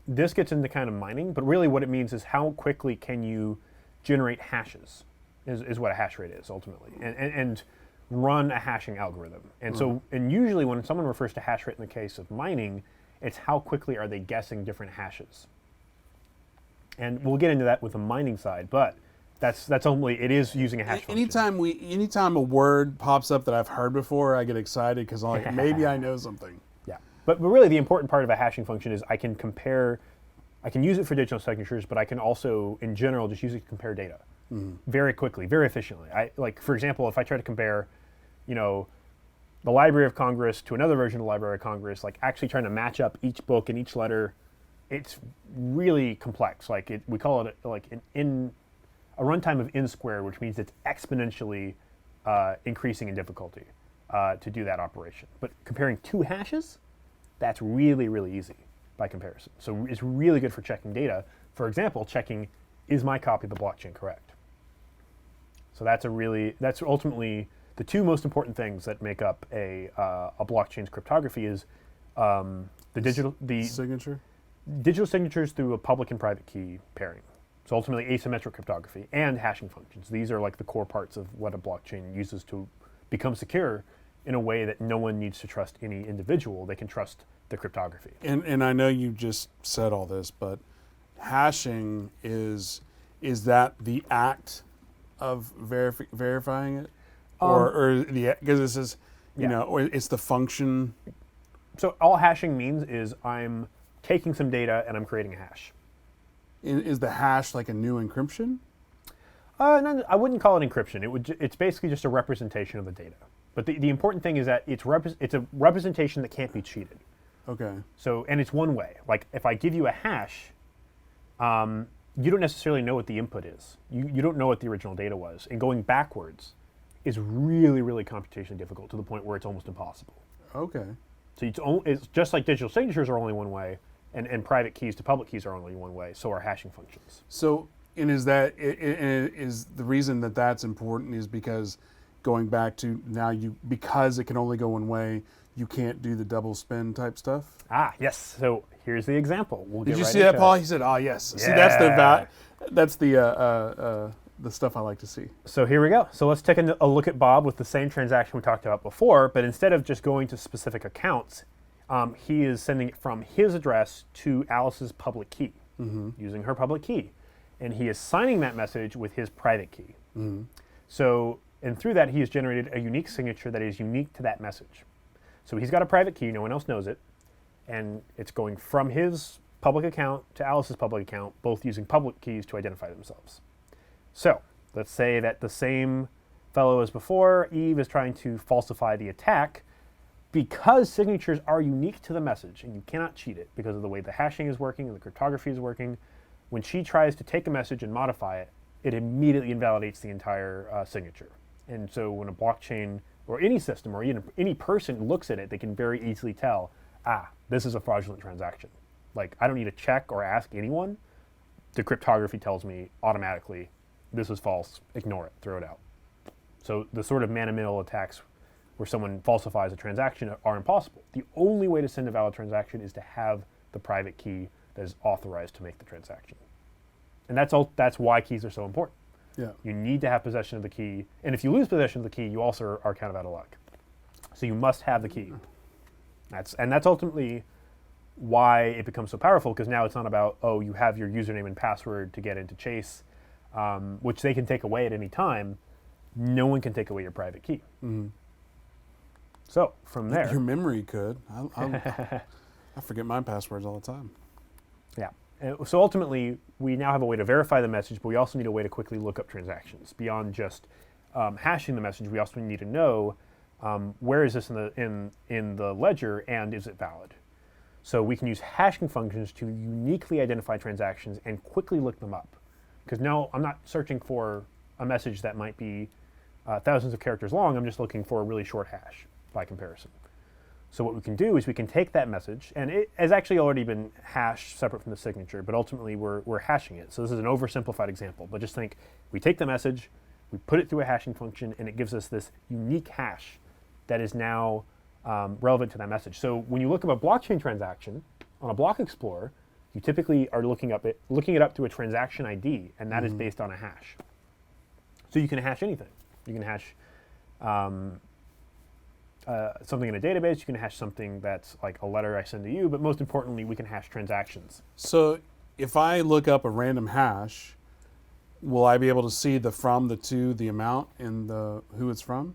this gets into kind of mining, but really what it means is how quickly can you generate hashes is what a hash rate is ultimately, and run a hashing algorithm. And so, and usually when someone refers to hash rate in the case of mining, it's how quickly are they guessing different hashes. And we'll get into that with the mining side, but that's only, it is using a hash function. Anytime a word pops up that I've heard before, I get excited because I'm like, maybe I know something. Yeah, but really the important part of a hashing function is I can use it for digital signatures, but I can also, in general, just use it to compare data very quickly, very efficiently. For example, if I try to compare, the Library of Congress to another version of the Library of Congress, actually trying to match up each book and each letter, it's really complex. We call it a runtime of n squared, which means it's exponentially increasing in difficulty to do that operation. But comparing two hashes, that's really, really easy by comparison. So it's really good for checking data. For example, checking, is my copy of the blockchain correct? So that's ultimately the two most important things that make up a blockchain's cryptography is signature? Digital signatures through a public and private key pairing. So ultimately asymmetric cryptography and hashing functions. These are the core parts of what a blockchain uses to become secure in a way that no one needs to trust any individual. They can trust the cryptography. And I know you just said all this, but hashing is that the act of verifying it? Because this is, or it's the function? So all hashing means is I'm taking some data and I'm creating a hash. Is the hash like a new encryption? No, I wouldn't call it encryption. It's basically just a representation of the data. But the important thing is that it's a representation that can't be cheated. Okay. So, and it's one way. If I give you a hash, you don't necessarily know what the input is. You don't know what the original data was. And going backwards is really, really computationally difficult to the point where it's almost impossible. Okay. So it's just like digital signatures are only one way, and private keys to public keys are only one way, so are hashing functions. So, and is the reason that that's important is because going back to now because it can only go one way, you can't do the double spin type stuff. Yes. So here's the example. Did you see that, Paul? He said, "Oh yes." Yeah. See, that's the stuff I like to see. So here we go. So let's take a look at Bob with the same transaction we talked about before, but instead of just going to specific accounts, he is sending it from his address to Alice's public key, using her public key. And he is signing that message with his private key. So, and through that, he has generated a unique signature that is unique to that message. So he's got a private key, no one else knows it, and it's going from his public account to Alice's public account, both using public keys to identify themselves. So let's say that the same fellow as before, Eve, is trying to falsify the attack. Because signatures are unique to the message, and you cannot cheat it because of the way the hashing is working and the cryptography is working, when she tries to take a message and modify it, it immediately invalidates the entire signature. And so when a blockchain or any system or even any person looks at it, they can very easily tell, this is a fraudulent transaction. Like, I don't need to check or ask anyone. The cryptography tells me automatically, this is false, ignore it, throw it out. So the sort of man-in-the-middle attacks where someone falsifies a transaction are impossible. The only way to send a valid transaction is to have the private key that is authorized to make the transaction. And that's why keys are so important. Yeah. You need to have possession of the key. And if you lose possession of the key, you also are kind of out of luck. So you must have the key. That's ultimately why it becomes so powerful, because now it's not about, you have your username and password to get into Chase, which they can take away at any time. No one can take away your private key. So from there, your memory could. I forget my passwords all the time. Yeah. So ultimately, we now have a way to verify the message, but we also need a way to quickly look up transactions. Beyond just hashing the message, we also need to know where is this in the ledger and is it valid. So we can use hashing functions to uniquely identify transactions and quickly look them up. Because now I'm not searching for a message that might be thousands of characters long. I'm just looking for a really short hash by comparison. So what we can do is we can take that message, and it has actually already been hashed separate from the signature, but ultimately we're hashing it. So this is an oversimplified example, but just think, we take the message, we put it through a hashing function, and it gives us this unique hash that is now relevant to that message. So when you look up a blockchain transaction on a block explorer, you typically are looking it up through a transaction ID, and that is based on a hash. So you can hash anything. You can hash something in a database, you can hash something that's like a letter I send to you, but most importantly, we can hash transactions. So if I look up a random hash, will I be able to see the from, the to, the amount, and the who it's from?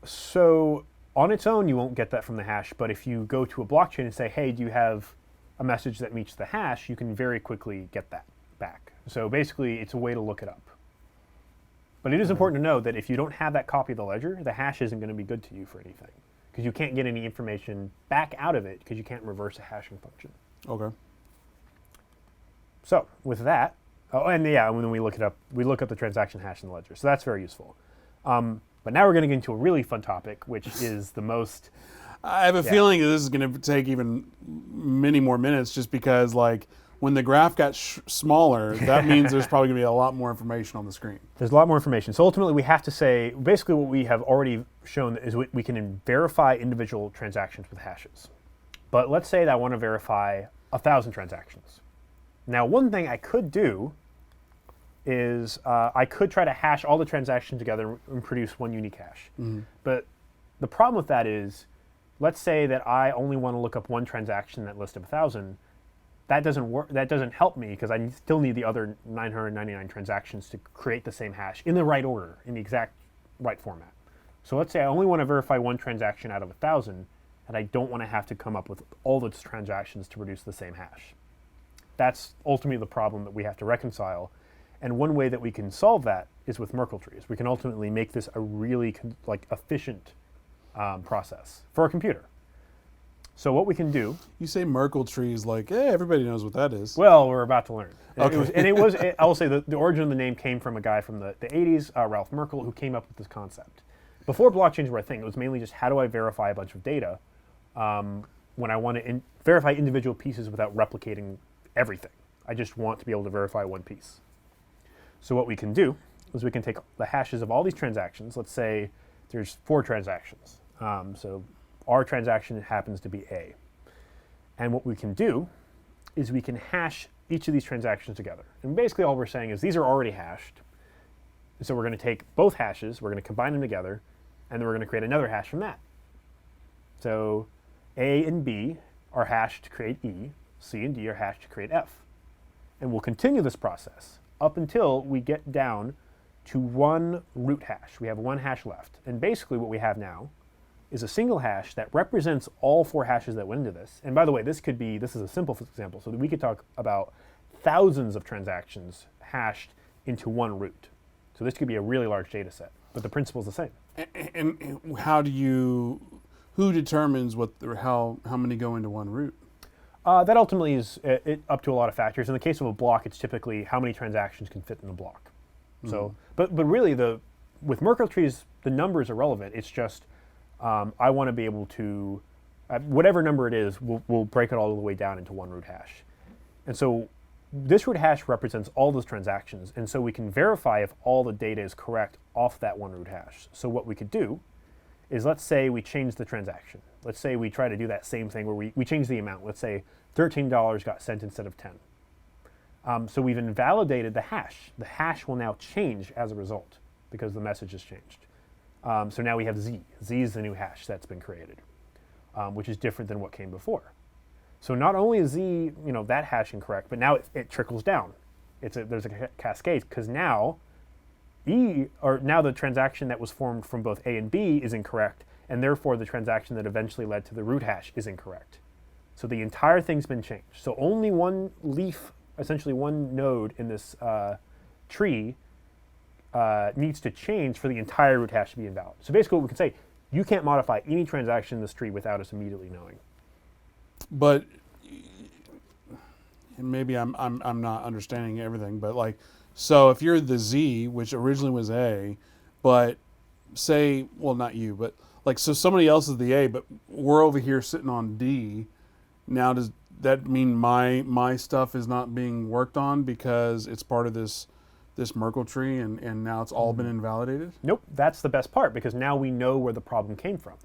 So on its own, you won't get that from the hash, but if you go to a blockchain and say, hey, do you have a message that meets the hash, you can very quickly get that back. So basically, it's a way to look it up. But it is important to know that if you don't have that copy of the ledger, the hash isn't going to be good to you for anything, because you can't get any information back out of it because you can't reverse a hashing function. Okay. So with that, when we look it up, we look up the transaction hash in the ledger. So that's very useful. But now we're going to get into a really fun topic, which is the most... I have a feeling that this is going to take even many more minutes, just because when the graph got smaller, that means there's probably going to be a lot more information on the screen. There's a lot more information. So ultimately, we have to say, basically what we have already shown is we can verify individual transactions with hashes. But let's say that I want to verify 1,000 transactions. Now, one thing I could do is I could try to hash all the transactions together and produce one unique hash. But the problem with that is, let's say that I only want to look up one transaction in that list of 1,000. That doesn't work. That doesn't help me, because I still need the other 999 transactions to create the same hash in the right order, in the exact right format. So let's say I only want to verify one transaction out of 1,000, and I don't want to have to come up with all those transactions to produce the same hash. That's ultimately the problem that we have to reconcile. And one way that we can solve that is with Markle Trees. We can ultimately make this a really efficient process for a computer. So what we can do... You say Markle Trees everybody knows what that is. Well, we're about to learn. Okay. I will say the origin of the name came from a guy from the 80s, Ralph Merkle, who came up with this concept. Before blockchains were a thing, it was mainly just how do I verify a bunch of data when I want to verify individual pieces without replicating everything. I just want to be able to verify one piece. So what we can do is we can take the hashes of all these transactions. Let's say there's 4 transactions. So our transaction happens to be A. And what we can do is we can hash each of these transactions together. And basically all we're saying is these are already hashed. So we're going to take both hashes, we're going to combine them together, and then we're going to create another hash from that. So A and B are hashed to create E, C and D are hashed to create F. And we'll continue this process up until we get down to one root hash. We have one hash left. And basically what we have now is a single hash that represents all 4 hashes that went into this. And by the way, this is a simple example, so that we could talk about thousands of transactions hashed into one root. So this could be a really large data set, but the principle is the same. And who determines how many go into one root? That ultimately is up to a lot of factors. In the case of a block, it's typically how many transactions can fit in a block. So, but really, with Markle Trees, the numbers are relevant. It's just I want to be able to, whatever number it is, we'll break it all the way down into one root hash. And so this root hash represents all those transactions, and so we can verify if all the data is correct off that one root hash. So what we could do is, let's say we change the transaction. Let's say we try to do that same thing where we change the amount. Let's say $13 got sent instead of 10. So we've invalidated the hash. The hash will now change as a result because the message has changed. So now we have Z. Z is the new hash that's been created, which is different than what came before. So not only is Z, that hash incorrect, but now it trickles down. There's a cascade, because now now the transaction that was formed from both A and B is incorrect, and therefore the transaction that eventually led to the root hash is incorrect. So the entire thing's been changed. So only one leaf, essentially one node in this tree needs to change for the entire root hash to be invalid. So basically what we can say, you can't modify any transaction in this tree without us immediately knowing. But maybe I'm not understanding everything, but so if you're the Z, which originally was A, but say, well, not you, but so somebody else is the A, but we're over here sitting on D. Now does that mean my stuff is not being worked on because it's part of this Markle tree and now it's all been invalidated? Nope, that's the best part, because now we know where the problem came from.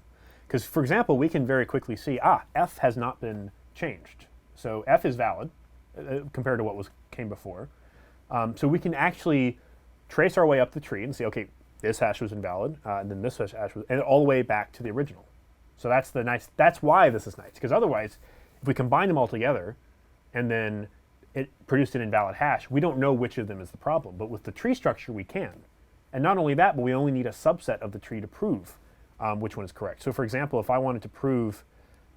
Because, for example, we can very quickly see, F has not been changed. So F is valid compared to what came before. So we can actually trace our way up the tree and see, okay, this hash was invalid, and then this hash was, and all the way back to the original. So that's why this is nice, because otherwise, if we combine them all together, and then it produced an invalid hash, we don't know which of them is the problem. But with the tree structure, we can. And not only that, but we only need a subset of the tree to prove which one is correct. So for example, if I wanted to prove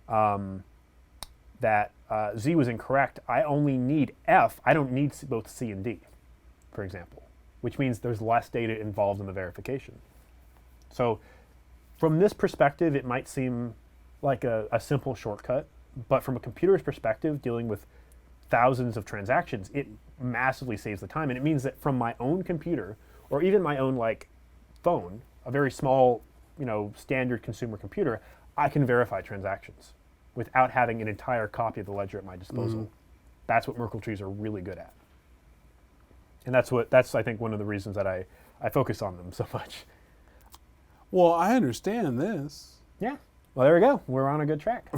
that Z was incorrect, I only need F. I don't need both C and D, for example, which means there's less data involved in the verification. So from this perspective, it might seem like a simple shortcut, but from a computer's perspective, dealing with thousands of transactions, it massively saves the time. And it means that from my own computer, or even my own phone, a very small standard consumer computer, I can verify transactions without having an entire copy of the ledger at my disposal. That's what Markle Trees are really good at. And that's I think one of the reasons that I focus on them so much. Well, I understand this. Yeah. Well, there we go. We're on a good track.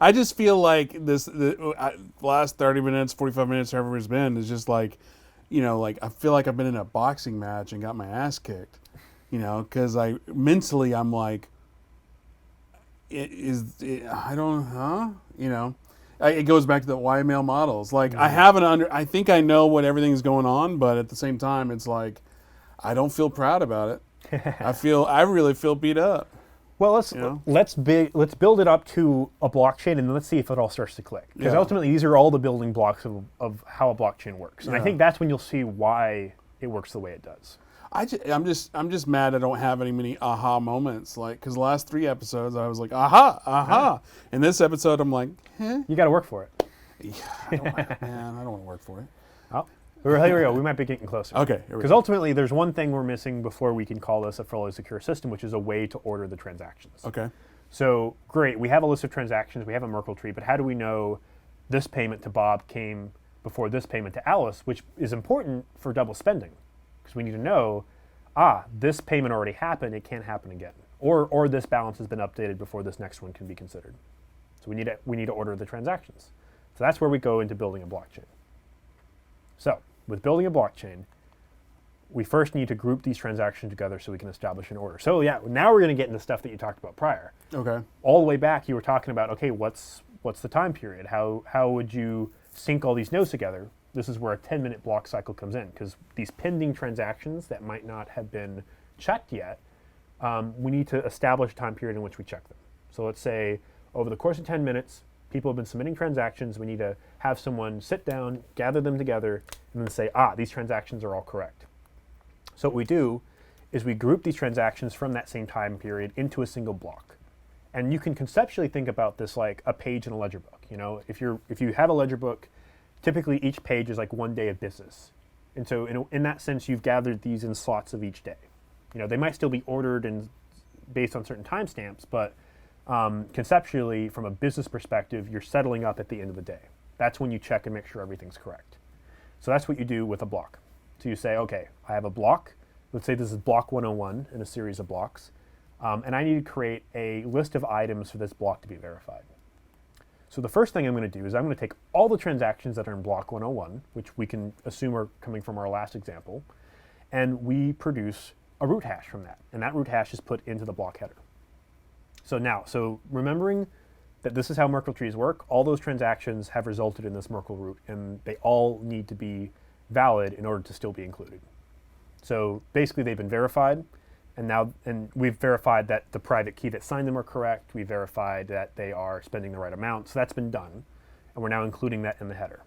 I just feel like the last 30 minutes, 45 minutes, however it's been, is just I feel like I've been in a boxing match and got my ass kicked. Because mentally I'm like, I don't, it goes back to the YML models. I think I know what everything's going on, but at the same time, it's like, I don't feel proud about it. I really feel beat up. Well, let's build it up to a blockchain, and then let's see if it all starts to click. Because ultimately, these are all the building blocks of how a blockchain works, and I think that's when you'll see why it works the way it does. I'm just mad I don't have any many aha moments, because the last 3 episodes I was like aha, and this episode I'm like, you got to work for it. Yeah, I don't want to work for it. Oh, here we go. We might be getting closer. Okay, because ultimately there's one thing we're missing before we can call this a fully secure system, which is a way to order the transactions. Okay. So great, we have a list of transactions, we have a Markle tree, but how do we know this payment to Bob came before this payment to Alice, which is important for double spending, because we need to know, this payment already happened, it can't happen again. Or this balance has been updated before this next one can be considered. So we need to order the transactions. So that's where we go into building a blockchain. So with building a blockchain, we first need to group these transactions together so we can establish an order. So yeah, now we're going to get into stuff that you talked about prior. Okay. All the way back, you were talking about, okay, what's the time period? How would you sync all these nodes together? This is where a 10-minute block cycle comes in, because these pending transactions that might not have been checked yet, we need to establish a time period in which we check them. So let's say over the course of 10 minutes, people have been submitting transactions. We need to have someone sit down, gather them together, and then say, these transactions are all correct. So what we do is we group these transactions from that same time period into a single block. And you can conceptually think about this like a page in a ledger book. You know, if you have a ledger book, typically each page is like one day of business. And so in that sense, you've gathered these in slots of each day. You know, they might still be ordered and based on certain timestamps, but conceptually, from a business perspective, you're settling up at the end of the day. That's when you check and make sure everything's correct. So that's what you do with a block. So you say, okay, I have a block. Let's say this is block 101 in a series of blocks. And I need to create a list of items for this block to be verified. So the first thing I'm going to do is I'm going to take all the transactions that are in block 101, which we can assume are coming from our last example, and we produce a root hash from that. And that root hash is put into the block header. So remembering that this is how Markle Trees work, all those transactions have resulted in this Markle root, and they all need to be valid in order to still be included. So basically they've been verified, and we've verified that the private key that signed them are correct. We've verified that they are spending the right amount. So that's been done, and we're now including that in the header.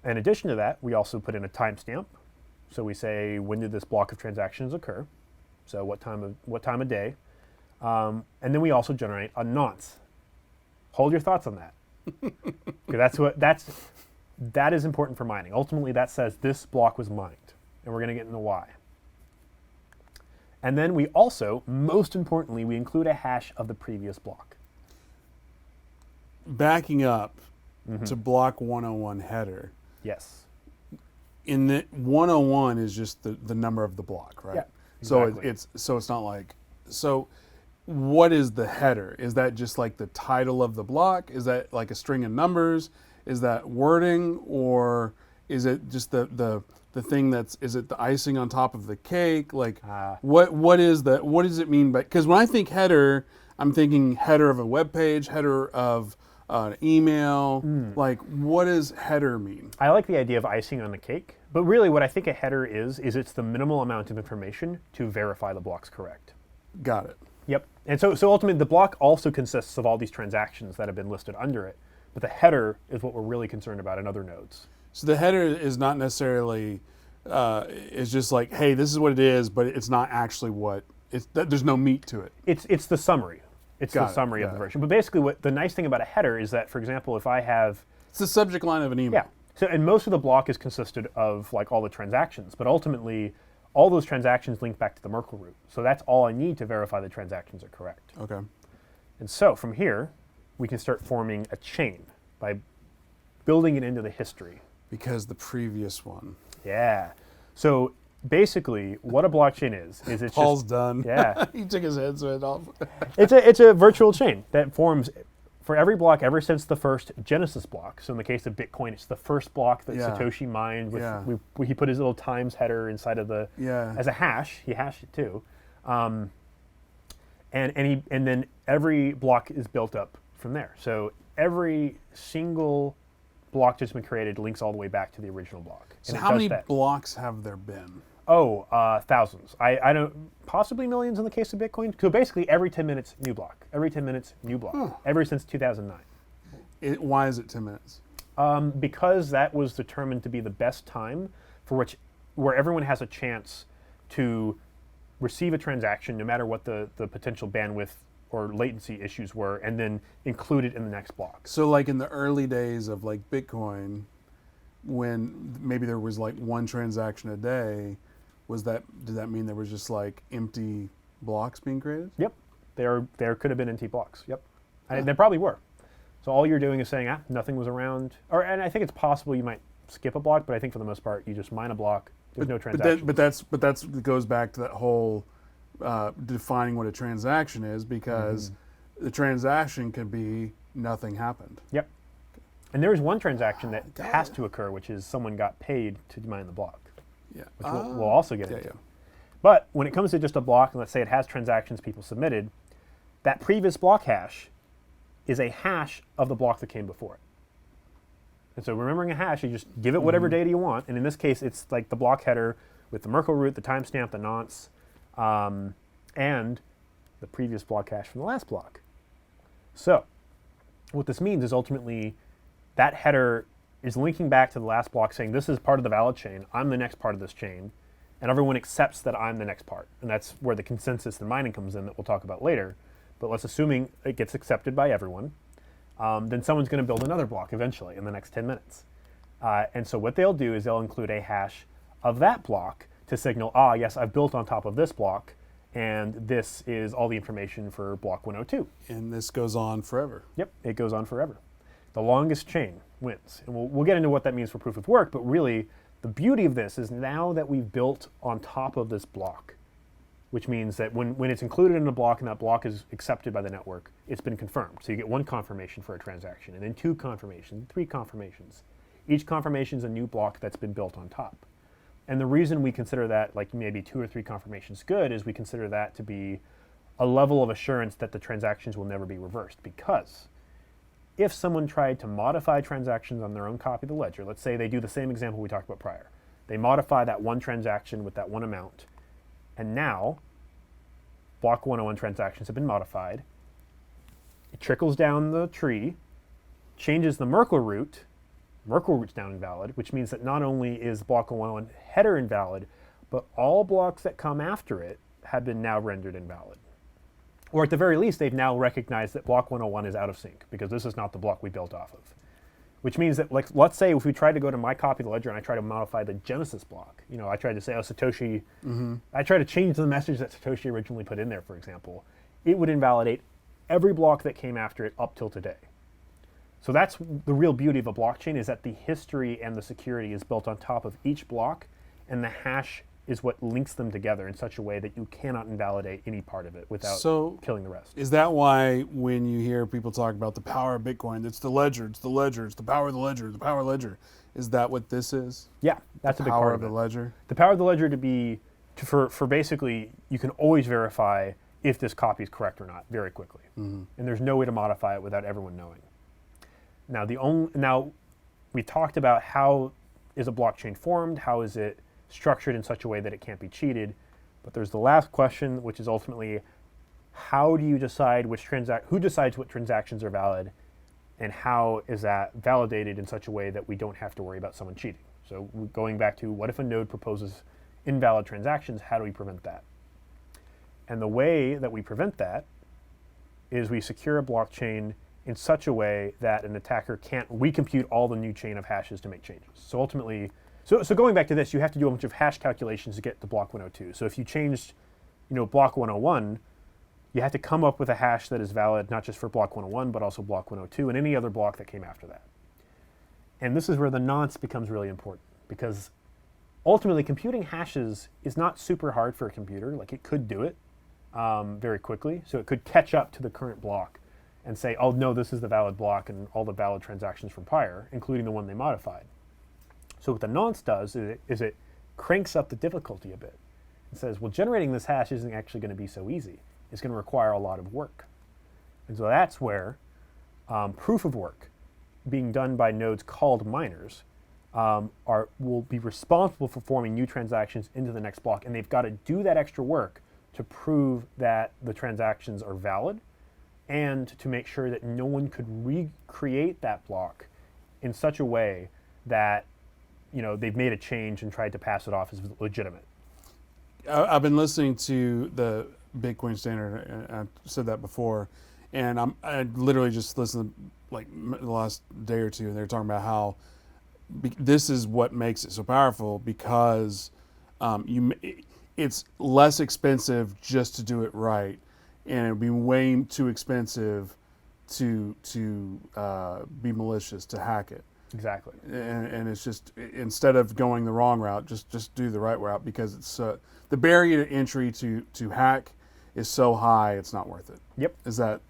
In addition to that, we also put in a timestamp. So we say, when did this block of transactions occur? So what time of day? And then we also generate a nonce. Hold your thoughts on that. That is important for mining. Ultimately, that says this block was mined, and we're going to get into why. And then we also, most importantly, we include a hash of the previous block. Backing up to block 101 header. Yes. In the 101 is just the number of the block, right? Yeah, exactly. So it's not like, so what is the header? Is that just like the title of the block? Is that like a string of numbers? Is that wording, or is it just the thing is it the icing on top of the cake? Like what does it mean by, because when I think header, I'm thinking header of a web page, header of an email. Like, what does header mean? I like the idea of icing on the cake, but really what I think a header is it's the minimal amount of information to verify the block's correct. Got it. Yep. And so ultimately the block also consists of all these transactions that have been listed under it, but the header is what we're really concerned about in other nodes. So the header is not necessarily, it's just like, hey, this is what it is, but it's not actually what, there's no meat to it. It's the summary. It's the summary of the version. But basically what the nice thing about a header is that, for example, if I have... It's the subject line of an email. Yeah. So, and most of the block is consisted of like all the transactions, but ultimately all those transactions link back to the Markle root. So that's all I need to verify the transactions are correct. Okay. And so from here, we can start forming a chain by building it into the history. Because the previous one. Yeah. So basically, what a blockchain is it's Paul's just, done. Yeah. He took his headset off. It's a virtual chain that forms for every block ever since the first Genesis block. So in the case of Bitcoin, it's the first block that Satoshi mined. He put his little times header inside of the as a hash. He hashed it too, and then every block is built up from there. So every single block that's been created links all the way back to the original block. So how many blocks have there been? Oh, thousands. I don't, possibly millions in the case of Bitcoin. So basically every 10 minutes, new block. Every 10 minutes, new block. Ever since 2009. Why is it 10 minutes? Because that was determined to be the best time where everyone has a chance to receive a transaction, no matter what the potential bandwidth or latency issues were, and then include it in the next block. So like in the early days of like Bitcoin, when maybe there was like one transaction a day, did that mean there was just like empty blocks being created? Yep. There could have been empty blocks. Yep. There probably were. So all you're doing is saying, nothing was around. And I think it's possible you might skip a block, but I think for the most part, you just mine a block. There's no But transaction. that's goes back to that whole defining what a transaction is, because the transaction could be nothing happened. Yep. And there is one transaction that has to occur, which is someone got paid to mine the block, Yeah. which we'll also get Yeah, into. yeah. But when it comes to just a block, and let's say it has transactions people submitted, that previous block hash is a hash of the block that came before it. And so remembering a hash, you just give it whatever data you want. And in this case, it's like the block header with the Markle root, the timestamp, the nonce, and the previous block hash from the last block. So what this means is ultimately that header is linking back to the last block saying, this is part of the valid chain. I'm the next part of this chain. And everyone accepts that I'm the next part. And that's where the consensus and mining comes in that we'll talk about later. But let's assuming it gets accepted by everyone. Then someone's going to build another block eventually in the next 10 minutes. And so what they'll do is they'll include a hash of that block to signal, yes, I've built on top of this block, and this is all the information for block 102. And this goes on forever. Yep, it goes on forever. The longest chain wins. And we'll get into what that means for proof of work, but really the beauty of this is now that we've built on top of this block, which means that when it's included in a block and that block is accepted by the network, it's been confirmed. So you get one confirmation for a transaction, and then 2 confirmations, 3 confirmations. Each confirmation is a new block that's been built on top. And the reason we consider that like maybe 2 or 3 confirmations good is we consider that to be a level of assurance that the transactions will never be reversed. Because if someone tried to modify transactions on their own copy of the ledger, let's say they do the same example we talked about prior. They modify that one transaction with that one amount, and now block 101 transactions have been modified. It trickles down the tree, changes the Markle root. Markle root's now invalid, which means that not only is block 101 header invalid, but all blocks that come after it have been now rendered invalid. Or at the very least, they've now recognized that block 101 is out of sync because this is not the block we built off of. Which means that, like, let's say if we tried to go to my copy of the ledger and I try to modify the Genesis block, I tried to say, Satoshi, I try to change the message that Satoshi originally put in there, for example, it would invalidate every block that came after it up till today. So that's the real beauty of a blockchain, is that the history and the security is built on top of each block, and the hash is what links them together in such a way that you cannot invalidate any part of it without killing the rest. Is that why when you hear people talk about the power of Bitcoin, it's the ledger, it's the ledger, it's the power of the ledger, the power of the ledger? Is that what this is? Yeah, that's a big part of the it. power of the ledger? The power of the ledger for basically, you can always verify if this copy is correct or not very quickly. And there's no way to modify it without everyone knowing. Now we talked about how is a blockchain formed, how is it structured in such a way that it can't be cheated, but there's the last question, which is ultimately, how do you decide who decides what transactions are valid, and how is that validated in such a way that we don't have to worry about someone cheating? So going back to, what if a node proposes invalid transactions, how do we prevent that? And the way that we prevent that is we secure a blockchain in such a way that an attacker can't recompute all the new chain of hashes to make changes. So ultimately, so going back to this, you have to do a bunch of hash calculations to get to block 102. So if you changed, block 101, you have to come up with a hash that is valid not just for block 101, but also block 102 and any other block that came after that. And this is where the nonce becomes really important, because ultimately computing hashes is not super hard for a computer. Like, it could do it very quickly. So it could catch up to the current block and say, oh no, this is the valid block and all the valid transactions from prior, including the one they modified. So what the nonce does is it cranks up the difficulty a bit. It says, well, generating this hash isn't actually going to be so easy. It's going to require a lot of work. And so that's where proof of work being done by nodes called miners will be responsible for forming new transactions into the next block. And they've got to do that extra work to prove that the transactions are valid and to make sure that no one could recreate that block in such a way that they've made a change and tried to pass it off as legitimate. I've been listening to the Bitcoin Standard, and I've said that before, and I literally just listened like the last day or two, and they're talking about how this is what makes it so powerful, because it's less expensive just to do it right, and it would be way too expensive to be malicious, to hack it. Exactly. And it's just, instead of going the wrong route, just do the right route, because it's the barrier to entry to hack is so high, it's not worth it. Yep. Is that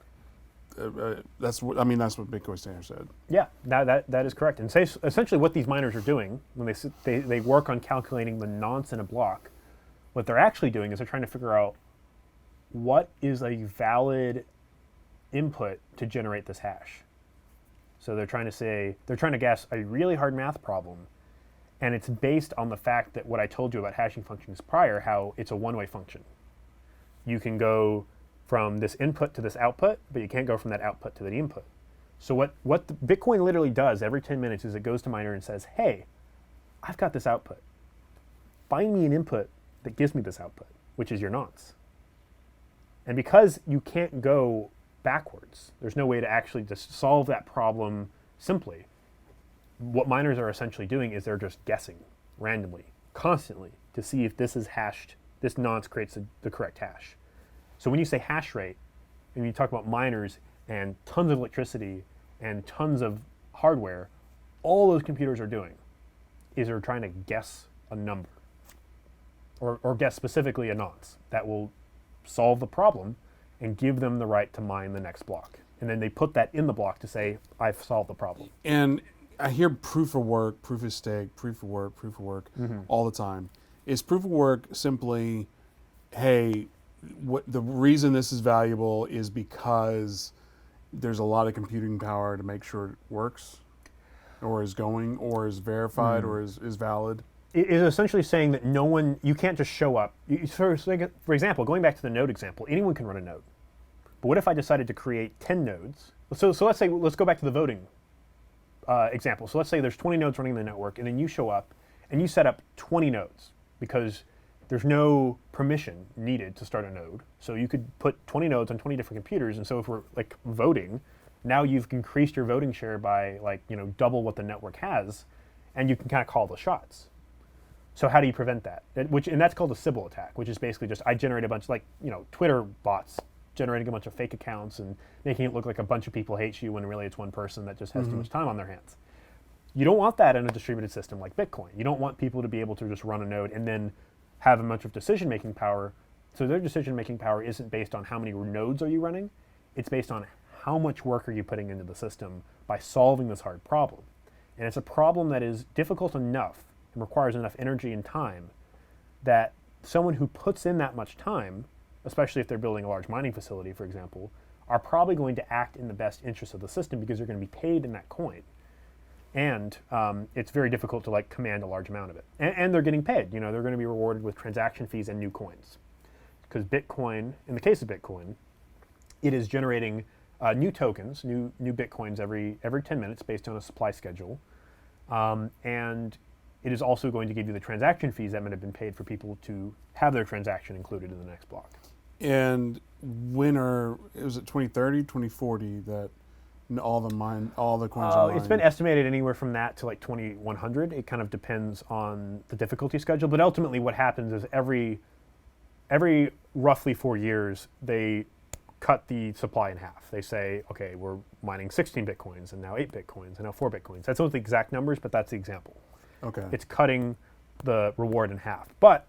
that's what Bitcoin Standard said. Yeah, that is correct. And essentially what these miners are doing when they work on calculating the nonce in a block, what they're actually doing is they're trying to figure out what is a valid input to generate this hash. So they're trying to guess a really hard math problem, and it's based on the fact that what I told you about hashing functions prior, how it's a one-way function. You can go from this input to this output, but you can't go from that output to the input. So what the Bitcoin literally does every 10 minutes is it goes to miner and says, hey, I've got this output. Find me an input that gives me this output, which is your nonce. And because you can't go backwards, there's no way to actually just solve that problem simply. What miners are essentially doing is they're just guessing randomly, constantly, to see if this is hashed, this nonce creates the correct hash. So when you say hash rate, and you talk about miners and tons of electricity and tons of hardware, all those computers are doing is they're trying to guess a number, or guess specifically a nonce that will solve the problem and give them the right to mine the next block. And then they put that in the block to say, I've solved the problem. And I hear proof of work, proof of stake, proof of work all the time. Is proof of work simply, hey, what the reason this is valuable is because there's a lot of computing power to make sure it works, or is going, or is verified, or is valid? It is essentially saying that you can't just show up. For example, going back to the node example, anyone can run a node. But what if I decided to create 10 nodes? So let's go back to the voting example. So let's say there's 20 nodes running in the network, and then you show up and you set up 20 nodes because there's no permission needed to start a node. So you could put 20 nodes on 20 different computers. And so if we're like voting, now you've increased your voting share by double what the network has, and you can kind of call the shots. So how do you prevent that? And that's called a Sybil attack, which is basically just I generate a bunch, Twitter bots generating a bunch of fake accounts and making it look like a bunch of people hate you when really it's one person that just has too much time on their hands. You don't want that in a distributed system like Bitcoin. You don't want people to be able to just run a node and then have a bunch of decision-making power. So their decision-making power isn't based on how many nodes are you running. It's based on how much work are you putting into the system by solving this hard problem. And it's a problem that is difficult enough and requires enough energy and time that someone who puts in that much time, especially if they're building a large mining facility, for example, are probably going to act in the best interest of the system because they're going to be paid in that coin. And it's very difficult to command a large amount of it. And they're getting paid. They're going to be rewarded with transaction fees and new coins. Because Bitcoin, in the case of Bitcoin, it is generating new tokens, new Bitcoins every 10 minutes based on a supply schedule. And it is also going to give you the transaction fees that might have been paid for people to have their transaction included in the next block. And it was it 2030, 2040 that all the coins are mined? It's been estimated anywhere from that to 2100. It kind of depends on the difficulty schedule. But ultimately what happens is every roughly 4 years, they cut the supply in half. They say, okay, we're mining 16 Bitcoins and now 8 Bitcoins and now 4 Bitcoins. That's not the exact numbers, but that's the example. Okay. It's cutting the reward in half. But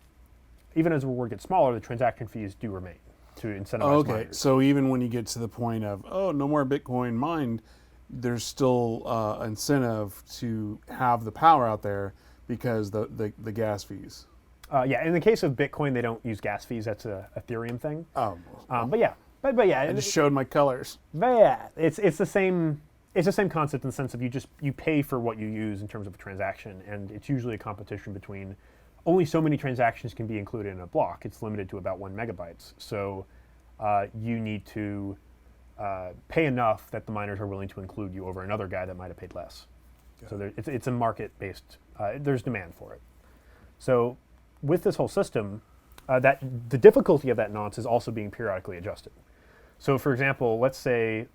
even as the reward gets smaller, the transaction fees do remain to incentivize miners. So even when you get to the point of, no more Bitcoin mined, there's still incentive to have the power out there because the gas fees. Yeah, in the case of Bitcoin, they don't use gas fees. That's a Ethereum thing. But yeah. I just showed my colors. But yeah, it's the same. It's the same concept in the sense of you pay for what you use in terms of a transaction, and it's usually a competition between only so many transactions can be included in a block. It's limited to about 1 megabytes. So you need to pay enough that the miners are willing to include you over another guy that might have paid less. So it's a market-based. There's demand for it. So with this whole system, that the difficulty of that nonce is also being periodically adjusted. So for example, let's say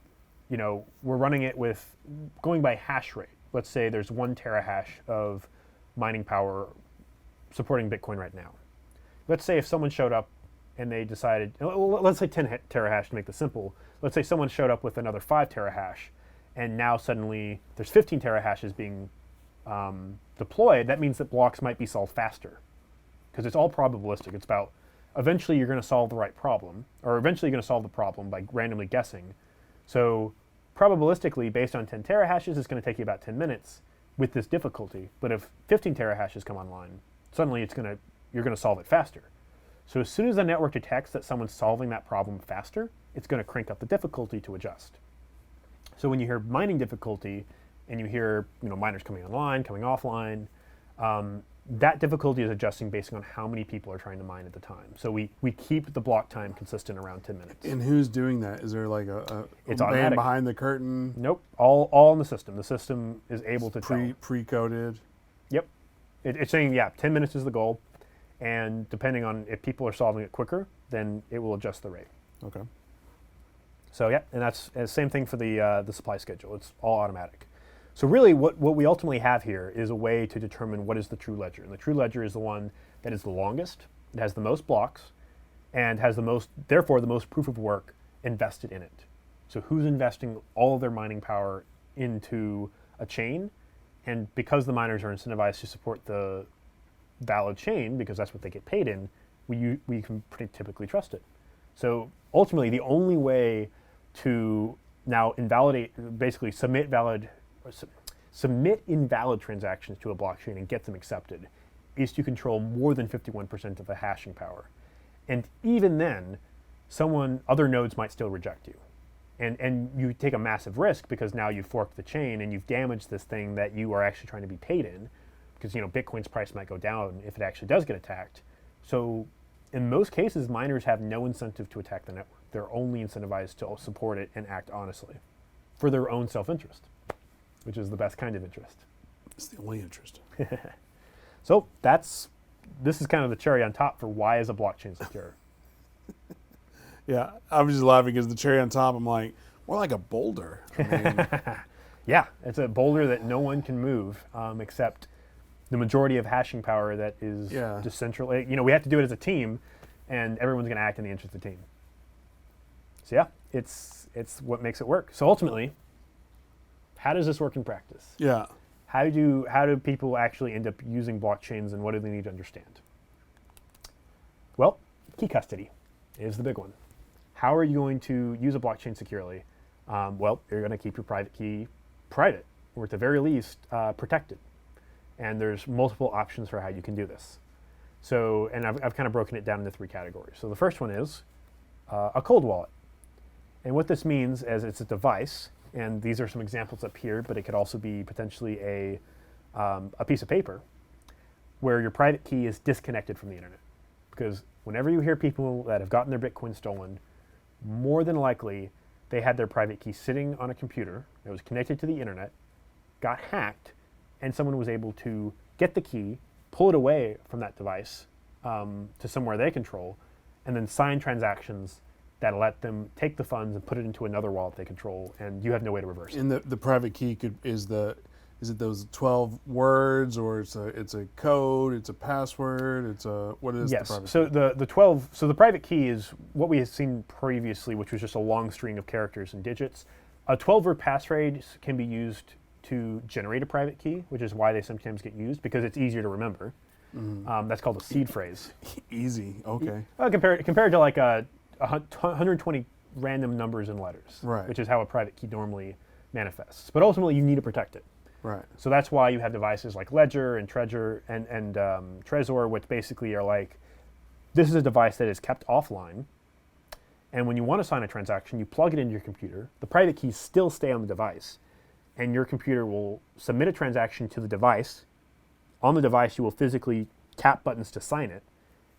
we're running it with going by hash rate. Let's say there's 1 terahash of mining power supporting Bitcoin right now. Let's say if someone showed up and they decided, let's say 10 terahash to make this simple. Let's say someone showed up with another 5 terahash and now suddenly there's 15 terahashes being deployed, that means that blocks might be solved faster, because it's all probabilistic. It's about eventually you're going to solve the right problem, or eventually you're going to solve the problem by randomly guessing. So probabilistically, based on 10 terahashes, it's going to take you about 10 minutes with this difficulty. But if 15 terahashes come online, suddenly you're going to solve it faster. So as soon as the network detects that someone's solving that problem faster, it's going to crank up the difficulty to adjust. So when you hear mining difficulty, and you hear miners coming online, coming offline, that difficulty is adjusting based on how many people are trying to mine at the time. So we keep the block time consistent around 10 minutes. And who's doing that? Is there like a It's man automatic. behind the curtain? Nope, all in the system. The system is able to tell. Pre-coded? Yep. It's saying, 10 minutes is the goal, and depending on if people are solving it quicker, then it will adjust the rate. Okay. So and that's the same thing for the supply schedule. It's all automatic. So really what we ultimately have here is a way to determine what is the true ledger. And the true ledger is the one that is the longest, it has the most blocks, and has therefore the most proof of work invested in it. So who's investing all of their mining power into a chain? And because the miners are incentivized to support the valid chain, because that's what they get paid in, we can pretty typically trust it. So ultimately the only way to now basically submit invalid transactions to a blockchain and get them accepted is to control more than 51% of the hashing power. And even then, other nodes might still reject you. And you take a massive risk, because now you've forked the chain and you've damaged this thing that you are actually trying to be paid in, because Bitcoin's price might go down if it actually does get attacked. So in most cases, miners have no incentive to attack the network. They're only incentivized to support it and act honestly for their own self-interest, which is the best kind of interest. It's the only interest. So this is kind of the cherry on top for why is a blockchain secure. Yeah, I was just laughing because the cherry on top, I'm like, more like a boulder. I mean, Yeah, it's a boulder that no one can move except the majority of hashing power that is decentralized. We have to do it as a team, and everyone's going to act in the interest of the team. So it's what makes it work. So ultimately, how does this work in practice? yeah. How do people actually end up using blockchains, and what do they need to understand? Well, key custody is the big one. How are you going to use a blockchain securely? Well, you're going to keep your private key private, or at the very least, protected. And there's multiple options for how you can do this. So, and I've kind of broken it down into 3 categories. So the first one is a cold wallet. And what this means is it's a device, and these are some examples up here, but it could also be potentially a piece of paper where your private key is disconnected from the internet. Because whenever you hear people that have gotten their Bitcoin stolen, more than likely they had their private key sitting on a computer that was connected to the internet, got hacked, and someone was able to get the key, pull it away from that device to somewhere they control, and then sign transactions that let them take the funds and put it into another wallet they control, and you have no way to reverse it. And the private key is it those 12 words, or it's a code, it's a password, what is the private key? So the 12, so the private key is what we had seen previously, which was just a long string of characters and digits. A 12-word passphrase can be used to generate a private key, which is why they sometimes get used, because it's easier to remember. Mm-hmm. That's called a seed phrase. Easy, okay. Compared to like 120 random numbers and letters, right, which is how a private key normally manifests. But ultimately, you need to protect it. Right. So that's why you have devices like Ledger and Trezor and Trezor, which basically are like, this is a device that is kept offline, and when you want to sign a transaction, you plug it into your computer. The private keys still stay on the device, and your computer will submit a transaction to the device. On the device, you will physically tap buttons to sign it,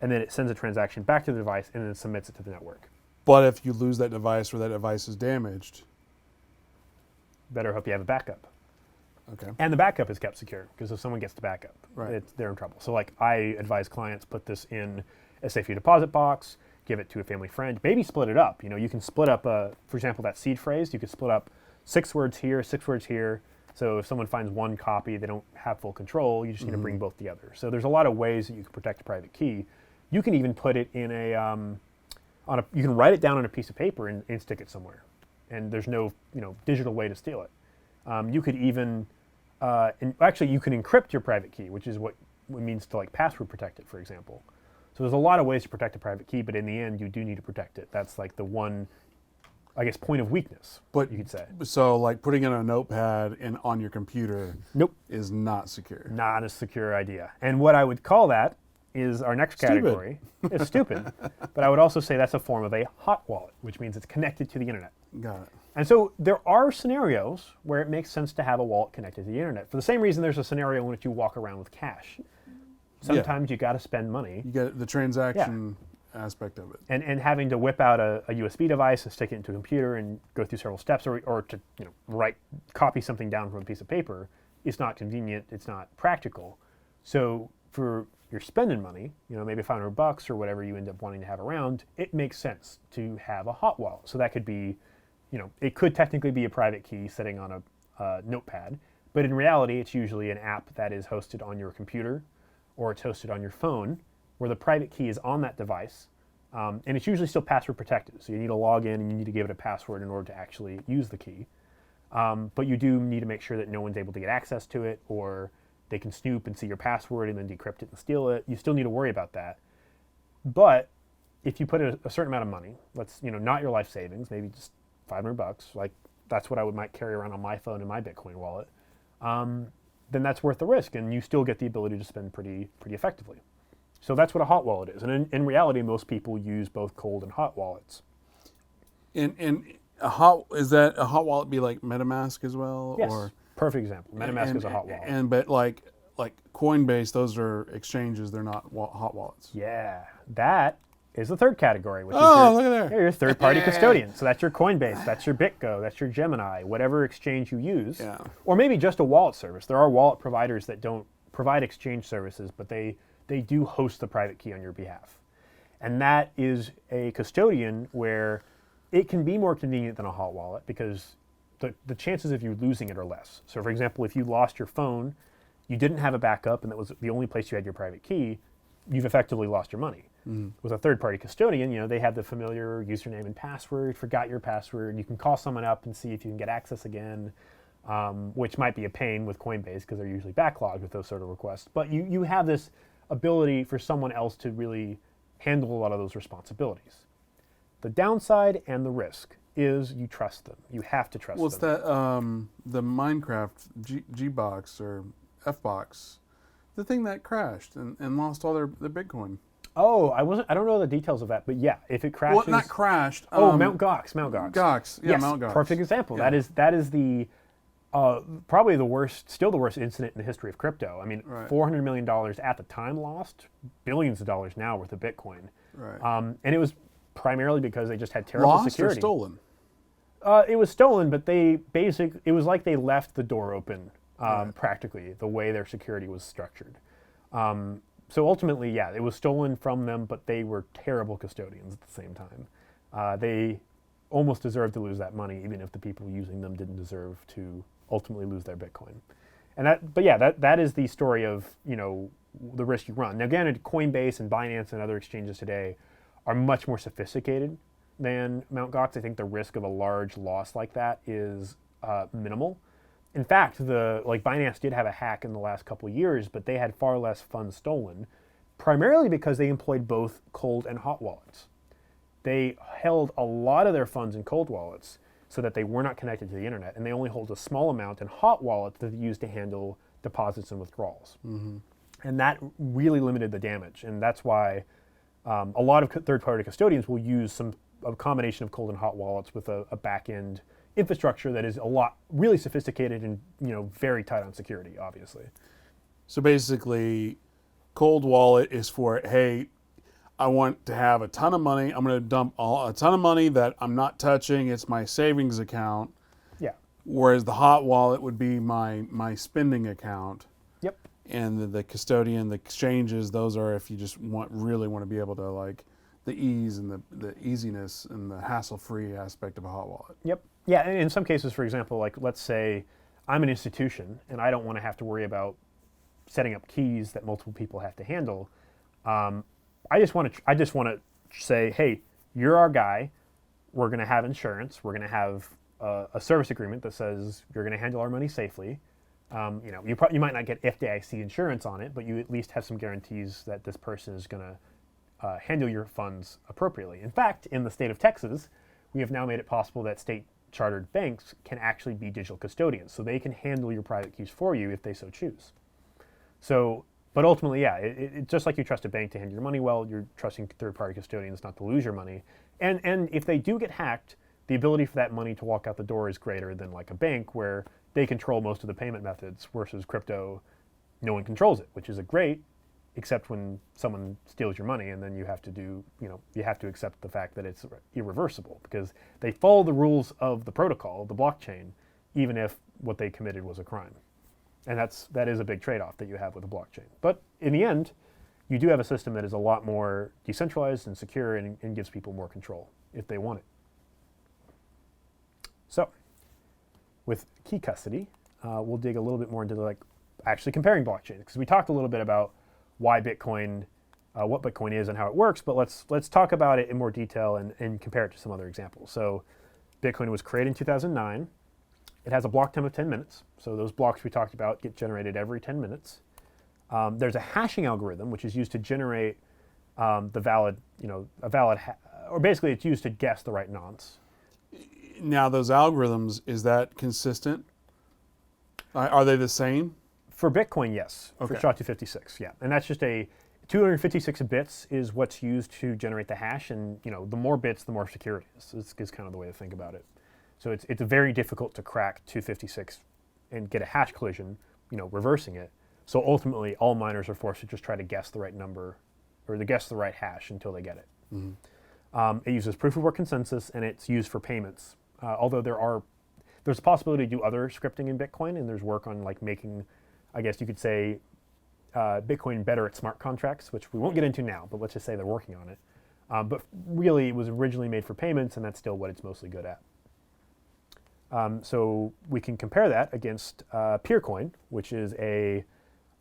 and then it sends a transaction back to the device and then submits it to the network. But if you lose that device or that device is damaged, better hope you have a backup. Okay. And the backup is kept secure, because if someone gets the backup, right, they're in trouble. So like I advise clients, put this in a safety deposit box, give it to a family friend, maybe split it up. You can split up, for example, that seed phrase, you could split up 6 words here, 6 words here. So if someone finds one copy, they don't have full control, you just need to bring both together. So there's a lot of ways that you can protect a private key. You can even put it in you can write it down on a piece of paper and stick it somewhere. And there's no, digital way to steal it. You could even, actually, you can encrypt your private key, which is what it means to like password protect it, for example. So there's a lot of ways to protect a private key, but in the end, you do need to protect it. That's like the one, I guess, point of weakness, But you could say. So like putting in a notepad on your computer Nope, is not secure. not a secure idea. And what I would call that is our next category. It's stupid, but I would also say that's a form of a hot wallet, which means it's connected to the internet. Got it. And so there are scenarios where it makes sense to have a wallet connected to the internet. For the same reason there's a scenario in which you walk around with cash. Sometimes you got to spend money. You get the transaction aspect of it. And having to whip out a USB device and stick it into a computer and go through several steps or to copy something down from a piece of paper is not convenient, it's not practical. So for your spending money, maybe $500 or whatever you end up wanting to have around, it makes sense to have a hot wallet. So that could be, it could technically be a private key sitting on a notepad, but in reality it's usually an app that is hosted on your computer or it's hosted on your phone, where the private key is on that device, and it's usually still password protected. So you need to log in and you need to give it a password in order to actually use the key. But you do need to make sure that no one's able to get access to it, or they can snoop and see your password and then decrypt it and steal it. You still need to worry about that. But if you put a certain amount of money, not your life savings, maybe just $500, like that's what I might carry around on my phone in my Bitcoin wallet, then that's worth the risk, and you still get the ability to spend pretty effectively. So that's what a hot wallet is. And in reality, most people use both cold and hot wallets. And is that a hot wallet be like MetaMask as well? Yes, or, perfect example. MetaMask is a hot wallet. But like Coinbase, those are exchanges, they're not hot wallets. Yeah, that is the third category, which is look at there. Your third-party custodian. So that's your Coinbase, that's your BitGo, that's your Gemini, whatever exchange you use. Yeah. Or maybe just a wallet service. There are wallet providers that don't provide exchange services, but they do host the private key on your behalf. And that is a custodian where it can be more convenient than a hot wallet because the chances of you losing it are less. So for example, if you lost your phone, you didn't have a backup, and that was the only place you had your private key, you've effectively lost your money. With a third-party custodian, they have the familiar username and password, forgot your password, you can call someone up and see if you can get access again, which might be a pain with Coinbase because they're usually backlogged with those sort of requests. But you have this ability for someone else to really handle a lot of those responsibilities. The downside and the risk is you trust them. You have to trust them. What's that, the Minecraft G-Box or F-Box, the thing that crashed and lost all their Bitcoin? Oh, I don't know the details of that, but yeah, if it crashes. Well, not crashed. Mount Gox. Gox, yeah, yes, Mount Gox. Perfect example. Yeah. That is the probably the worst incident in the history of crypto. I mean, Right. $400 million at the time lost, billions of dollars now worth of Bitcoin. Right. And it was primarily because they just had terrible Lost security. or stolen? It was stolen, but it was like they left the door open, practically, the way their security was structured. So ultimately, yeah, it was stolen from them, but they were terrible custodians at the same time. They almost deserved to lose that money, even if the people using them didn't deserve to ultimately lose their Bitcoin. And that is the story of the risk you run. Now again, Coinbase and Binance and other exchanges today are much more sophisticated than Mt. Gox. I think the risk of a large loss like that is minimal. In fact, Binance did have a hack in the last couple of years, but they had far less funds stolen, primarily because they employed both cold and hot wallets. They held a lot of their funds in cold wallets so that they were not connected to the internet, and they only hold a small amount in hot wallets that they use to handle deposits and withdrawals. Mm-hmm. And that really limited the damage, and that's why a lot of third-party custodians will use a combination of cold and hot wallets with a back-end infrastructure that is really sophisticated and very tight on security, obviously. So basically, cold wallet is for, hey, I want to have a ton of money. I'm going to dump a ton of money that I'm not touching. It's my savings account. Yeah. Whereas the hot wallet would be my spending account. Yep. And the custodian, the exchanges, those are if you just really want to be able to the ease and the easiness and the hassle-free aspect of a hot wallet. Yep. Yeah, and in some cases, for example, let's say I'm an institution and I don't want to have to worry about setting up keys that multiple people have to handle. I just want to say, hey, you're our guy. We're going to have insurance. We're going to have a service agreement that says you're going to handle our money safely. You might not get FDIC insurance on it, but you at least have some guarantees that this person is going to handle your funds appropriately. In fact, in the state of Texas, we have now made it possible that state chartered banks can actually be digital custodians, so they can handle your private keys for you if they so choose. So, but ultimately, yeah, it just like you trust a bank to handle your money well, you're trusting third-party custodians not to lose your money. And if they do get hacked, the ability for that money to walk out the door is greater than like a bank where they control most of the payment methods, versus crypto, no one controls it, which is a great, except when someone steals your money, and then you have to accept the fact that it's irreversible because they follow the rules of the protocol, the blockchain, even if what they committed was a crime. And that is a big trade-off that you have with a blockchain. But in the end, you do have a system that is a lot more decentralized and secure and gives people more control if they want it. So, with key custody, we'll dig a little bit more into actually comparing blockchains, because we talked a little bit about why Bitcoin, what Bitcoin is and how it works, but let's talk about it in more detail and compare it to some other examples. So Bitcoin was created in 2009. It has a block time of 10 minutes. So those blocks we talked about get generated every 10 minutes. There's a hashing algorithm, which is used to generate or basically it's used to guess the right nonce. Now, those algorithms, is that consistent? Are they the same? For Bitcoin, yes. Okay. For SHA-256, yeah. And that's just 256 bits is what's used to generate the hash, and the more bits, the more secure it is. It's kind of the way to think about it. So it's very difficult to crack 256 and get a hash collision, reversing it. So ultimately, all miners are forced to just try to guess the right number, or to guess the right hash until they get it. Mm-hmm. It uses proof of work consensus, and it's used for payments. Although there's a possibility to do other scripting in Bitcoin, and there's work on making, I guess you could say, Bitcoin better at smart contracts, which we won't get into now, but let's just say they're working on it. But really, it was originally made for payments, and that's still what it's mostly good at. So we can compare that against Peercoin, which is a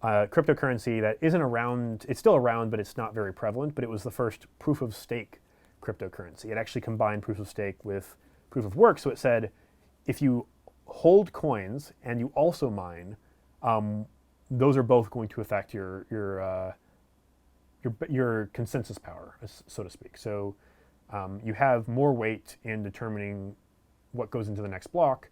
cryptocurrency that isn't around. It's still around, but it's not very prevalent. But it was the first proof of stake cryptocurrency. It actually combined proof of stake with proof of work. So it said, if you hold coins and you also mine, those are both going to affect your consensus power, so to speak. So you have more weight in determining what goes into the next block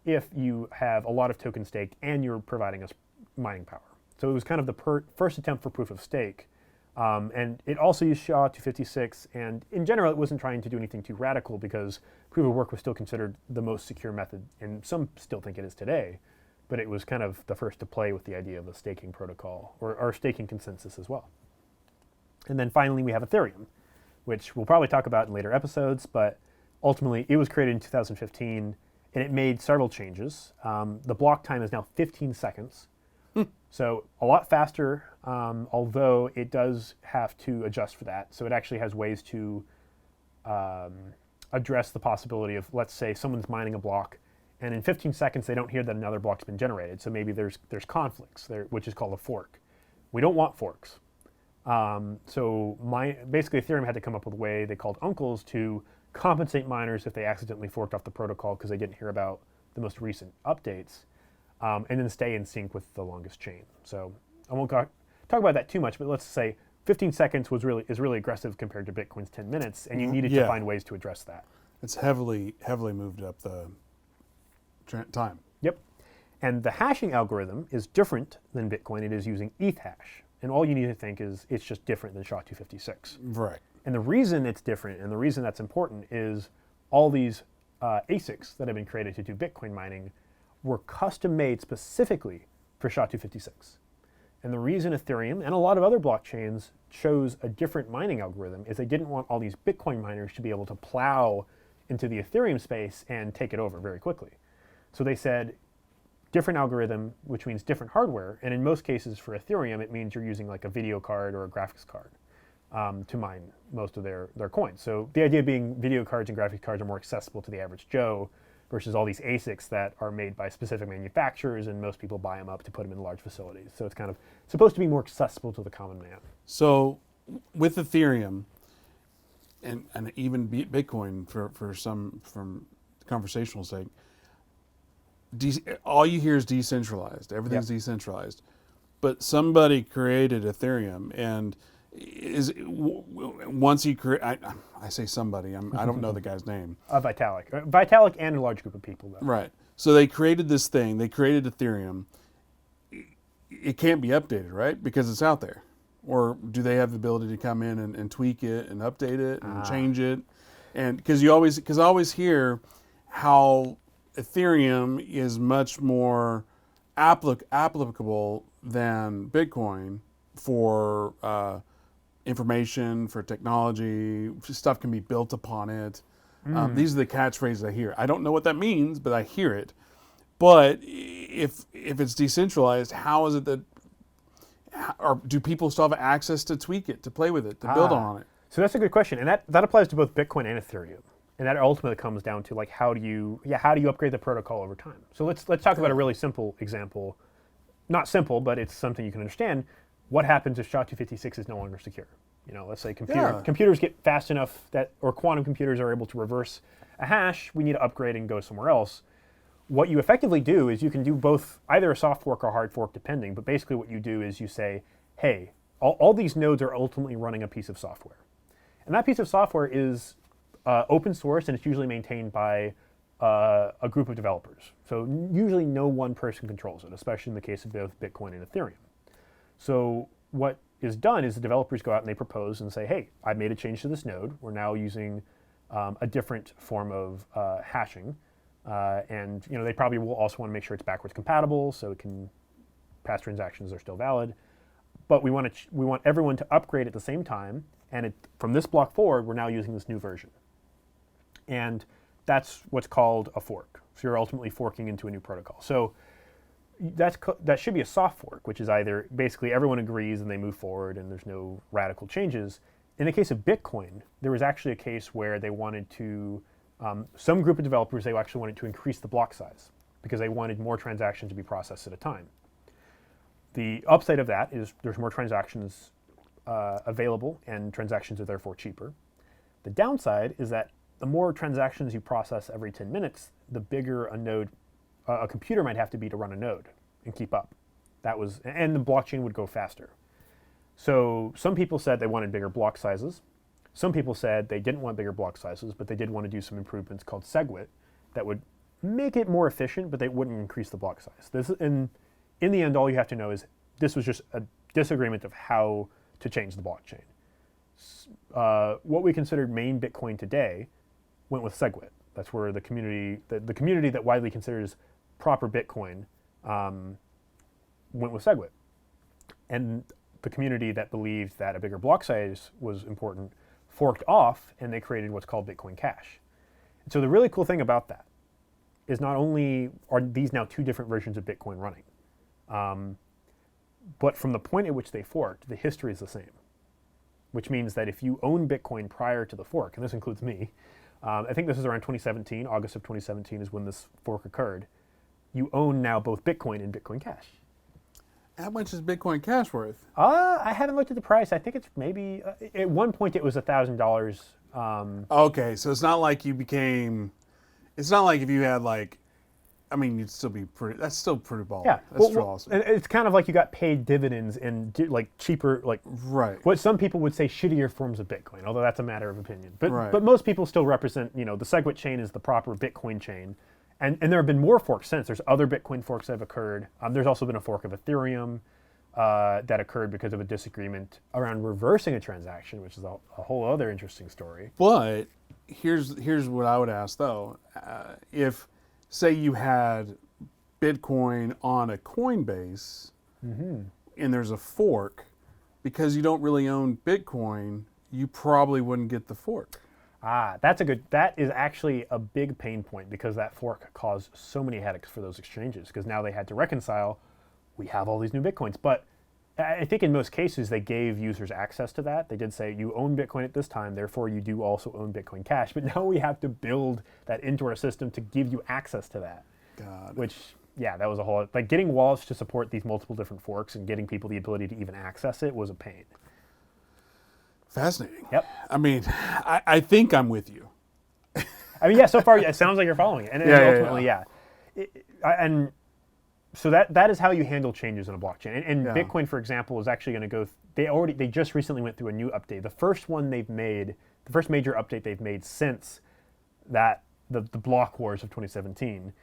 if you have a lot of token stake and you're providing us mining power. So it was kind of the first attempt for proof of stake. And it also used SHA-256, and in general, it wasn't trying to do anything too radical because proof of work was still considered the most secure method, and some still think it is today, but it was kind of the first to play with the idea of a staking protocol, or staking consensus as well. And then finally, we have Ethereum, which we'll probably talk about in later episodes, but ultimately, it was created in 2015, and it made several changes. The block time is now 15 seconds. So a lot faster, although it does have to adjust for that. So it actually has ways to address the possibility of, let's say, someone's mining a block, and in 15 seconds they don't hear that another block's been generated. So maybe there's conflicts there, which is called a fork. We don't want forks. Basically, Ethereum had to come up with a way they called uncles to compensate miners if they accidentally forked off the protocol because they didn't hear about the most recent updates. And then stay in sync with the longest chain. So I won't talk about that too much, but let's say 15 seconds is really aggressive compared to Bitcoin's 10 minutes, and you needed to find ways to address that. It's heavily moved up the time. Yep. And the hashing algorithm is different than Bitcoin. It is using ETH hash. And all you need to think is it's just different than SHA-256. Right. And the reason it's different, and the reason that's important, is all these ASICs that have been created to do Bitcoin mining were custom made specifically for SHA-256. And the reason Ethereum and a lot of other blockchains chose a different mining algorithm is they didn't want all these Bitcoin miners to be able to plow into the Ethereum space and take it over very quickly. So they said different algorithm, which means different hardware. And in most cases for Ethereum, it means you're using like a video card or a graphics card to mine most of their coins. So the idea being video cards and graphics cards are more accessible to the average Joe versus all these ASICs that are made by specific manufacturers, and most people buy them up to put them in large facilities. So it's kind of supposed to be more accessible to the common man. So with Ethereum and even Bitcoin for some from conversational sake, all you hear is decentralized. Everything's decentralized. But somebody created Ethereum, and once he I say somebody. I don't know the guy's name. Vitalik and a large group of people, though. Right. So they created this thing. They created Ethereum. It can't be updated, right? Because it's out there. Or do they have the ability to come in and tweak it and update it and change it? And because I always hear how Ethereum is much more applicable than Bitcoin for information, for technology. Stuff can be built upon it. These are the catchphrases I hear. I don't know what that means, but I hear it. But if it's decentralized, how is it that, or do people still have access to tweak it, to play with it, to build on it? So that's a good question, and that applies to both Bitcoin and Ethereum. And that ultimately comes down to like how do you upgrade the protocol over time? So let's talk about a really simple example. Not simple, but it's something you can understand. What happens if SHA-256 is no longer secure? Let's say computers get fast enough or quantum computers are able to reverse a hash. We need to upgrade and go somewhere else. What you effectively do is you can do both, either a soft fork or hard fork, depending. But basically, what you do is you say, hey, all these nodes are ultimately running a piece of software, and that piece of software is open source, and it's usually maintained by a group of developers. So usually no one person controls it, especially in the case of both Bitcoin and Ethereum. So what is done is the developers go out and they propose and say, hey, I made a change to this node. We're now using a different form of hashing. And they probably will also want to make sure it's backwards compatible so past transactions are still valid. But we want everyone to upgrade at the same time. And from this block forward, we're now using this new version. And that's what's called a fork. So you're ultimately forking into a new protocol. So that should be a soft fork, which is either basically everyone agrees and they move forward and there's no radical changes. In the case of Bitcoin, there was actually a case where they wanted to, some group of developers, they actually wanted to increase the block size because they wanted more transactions to be processed at a time. The upside of that is there's more transactions available and transactions are therefore cheaper. The downside is that the more transactions you process every 10 minutes, the bigger a computer might have to be to run a node and keep up. And the blockchain would go faster. So some people said they wanted bigger block sizes. Some people said they didn't want bigger block sizes, but they did want to do some improvements called SegWit that would make it more efficient, but they wouldn't increase the block size. In the end, all you have to know is this was just a disagreement of how to change the blockchain. What we considered main Bitcoin today went with SegWit. That's where the community that widely considers proper Bitcoin went with SegWit. And the community that believed that a bigger block size was important forked off, and they created what's called Bitcoin Cash. And so the really cool thing about that is not only are these now two different versions of Bitcoin running, but from the point at which they forked, the history is the same, which means that if you own Bitcoin prior to the fork, and this includes me, I think this is around 2017, August of 2017 is when this fork occurred, you own now both Bitcoin and Bitcoin Cash. How much is Bitcoin Cash worth? I haven't looked at the price. I think it's maybe, at one point it was $1,000. Okay, so it's not like it's not like if you had you'd still be pretty, that's still pretty baller. Yeah, that's still awesome. It's kind of like you got paid dividends and cheaper, right. What some people would say shittier forms of Bitcoin, although that's a matter of opinion. But right. But most people still represent, the SegWit chain is the proper Bitcoin chain. And there have been more forks since. There's other Bitcoin forks that have occurred. There's also been a fork of Ethereum that occurred because of a disagreement around reversing a transaction, which is a whole other interesting story. But here's what I would ask though. If, say you had Bitcoin on a Coinbase and there's a fork, because you don't really own Bitcoin, you probably wouldn't get the fork. That is actually a big pain point because that fork caused so many headaches for those exchanges because now they had to reconcile, we have all these new Bitcoins. But I think in most cases they gave users access to that. They did say you own Bitcoin at this time, therefore you do also own Bitcoin Cash. But now we have to build that into our system to give you access to that. God. Which, that was a whole, getting wallets to support these multiple different forks and getting people the ability to even access it was a pain. Fascinating. Yep. I mean, I think I'm with you. I mean, yeah. So far, it sounds like you're following it, and ultimately, yeah. And so that is how you handle changes in a blockchain. And Bitcoin, for example, is actually going to go. They just recently went through a new update. The first one they've made, the first major update they've made since that the block wars of 2017,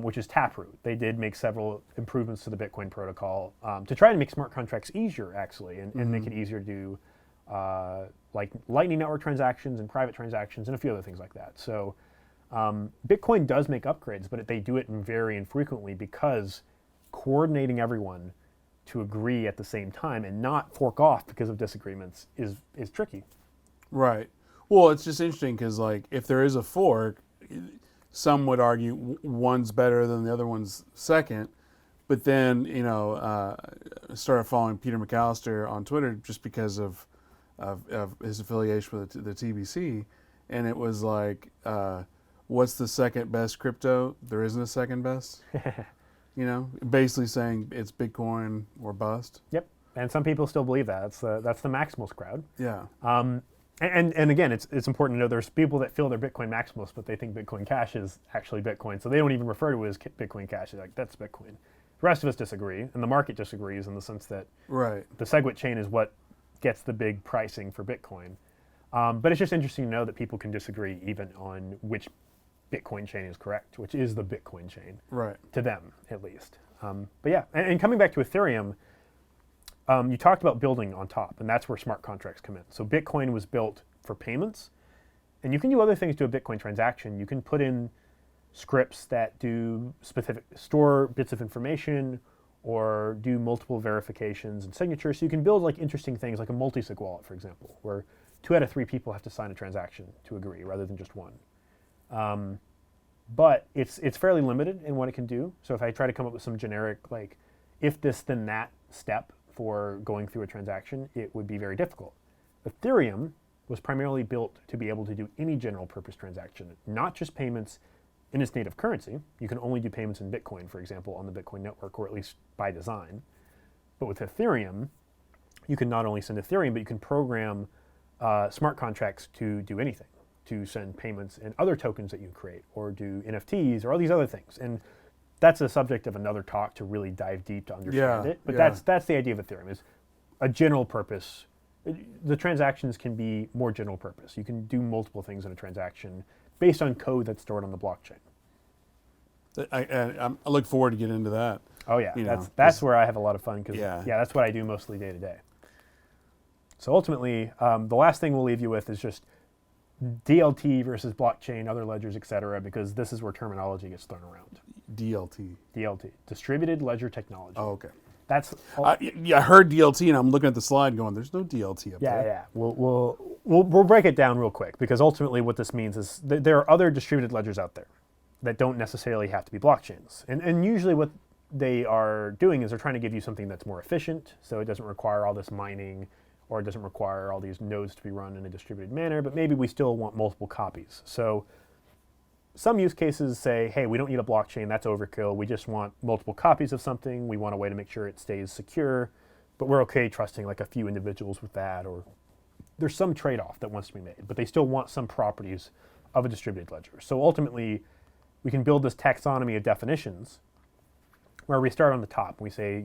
which is Taproot. They did make several improvements to the Bitcoin protocol to try to make smart contracts easier, actually, and make it easier to do like Lightning Network transactions and private transactions and a few other things like that. So Bitcoin does make upgrades, but they do it very infrequently because coordinating everyone to agree at the same time and not fork off because of disagreements is tricky. Right. Well, it's just interesting because, like, if there is a fork, some would argue one's better than the other one's second. But then, started following Peter McAllister on Twitter just because of his affiliation with the TBC, and it was like, what's the second best crypto? There isn't a second best. Basically saying it's Bitcoin or bust. Yep, and some people still believe that. That's the maximalist crowd. Yeah. And again, it's important to know there's people that feel they're Bitcoin maximalists, but they think Bitcoin Cash is actually Bitcoin, so they don't even refer to it as Bitcoin Cash. They're like, that's Bitcoin. The rest of us disagree, and the market disagrees in the sense that the SegWit chain is what gets the big pricing for Bitcoin. But it's just interesting to know that people can disagree even on which Bitcoin chain is correct, which is the Bitcoin chain, to them at least. But yeah, and coming back to Ethereum, you talked about building on top, and that's where smart contracts come in. So Bitcoin was built for payments, and you can do other things to a Bitcoin transaction. You can put in scripts that do store bits of information or do multiple verifications and signatures. So you can build like interesting things like a multi-sig wallet, for example, where 2 out of 3 people have to sign a transaction to agree rather than just one. But it's fairly limited in what it can do. So if I try to come up with some generic, like, if this then that step for going through a transaction, it would be very difficult. Ethereum was primarily built to be able to do any general purpose transaction, not just payments in its native currency. You can only do payments in Bitcoin, for example, on the Bitcoin network, or at least by design. But with Ethereum, you can not only send Ethereum, but you can program smart contracts to do anything, to send payments and other tokens that you create, or do NFTs, or all these other things. And that's a subject of another talk to really dive deep to understand it. But that's the idea of Ethereum, is a general purpose. The transactions can be more general purpose. You can do multiple things in a transaction based on code that's stored on the blockchain. I look forward to getting into that. Oh yeah, that's where I have a lot of fun, because that's what I do mostly day to day. So ultimately, the last thing we'll leave you with is just DLT versus blockchain, other ledgers, etc., because this is where terminology gets thrown around. DLT, distributed ledger technology. Oh, okay. That's I heard DLT, and I'm looking at the slide going, there's no DLT up there. Yeah. We'll break it down real quick, because ultimately what this means is there are other distributed ledgers out there that don't necessarily have to be blockchains. And usually what they are doing is they're trying to give you something that's more efficient, so it doesn't require all this mining, or it doesn't require all these nodes to be run in a distributed manner, but maybe we still want multiple copies. So some use cases say, hey, we don't need a blockchain, that's overkill. We just want multiple copies of something. We want a way to make sure it stays secure, but we're okay trusting like a few individuals with that, or there's some trade-off that wants to be made, but they still want some properties of a distributed ledger. So ultimately, we can build this taxonomy of definitions where we start on the top. We say,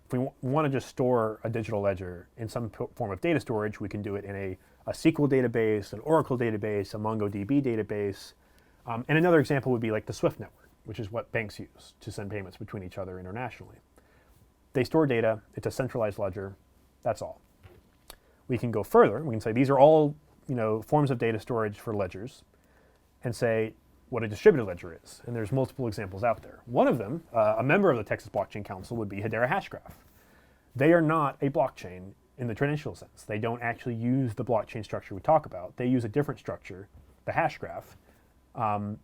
if we want to just store a digital ledger in some form of data storage, we can do it in a SQL database, an Oracle database, a MongoDB database. And another example would be like the SWIFT network, which is what banks use to send payments between each other internationally. They store data. It's a centralized ledger. That's all. We can go further. We can say these are all forms of data storage for ledgers, and say what a distributed ledger is. And there's multiple examples out there. One of them, a member of the Texas Blockchain Council, would be Hedera Hashgraph. They are not a blockchain in the traditional sense. They don't actually use the blockchain structure we talk about. They use a different structure, the Hashgraph,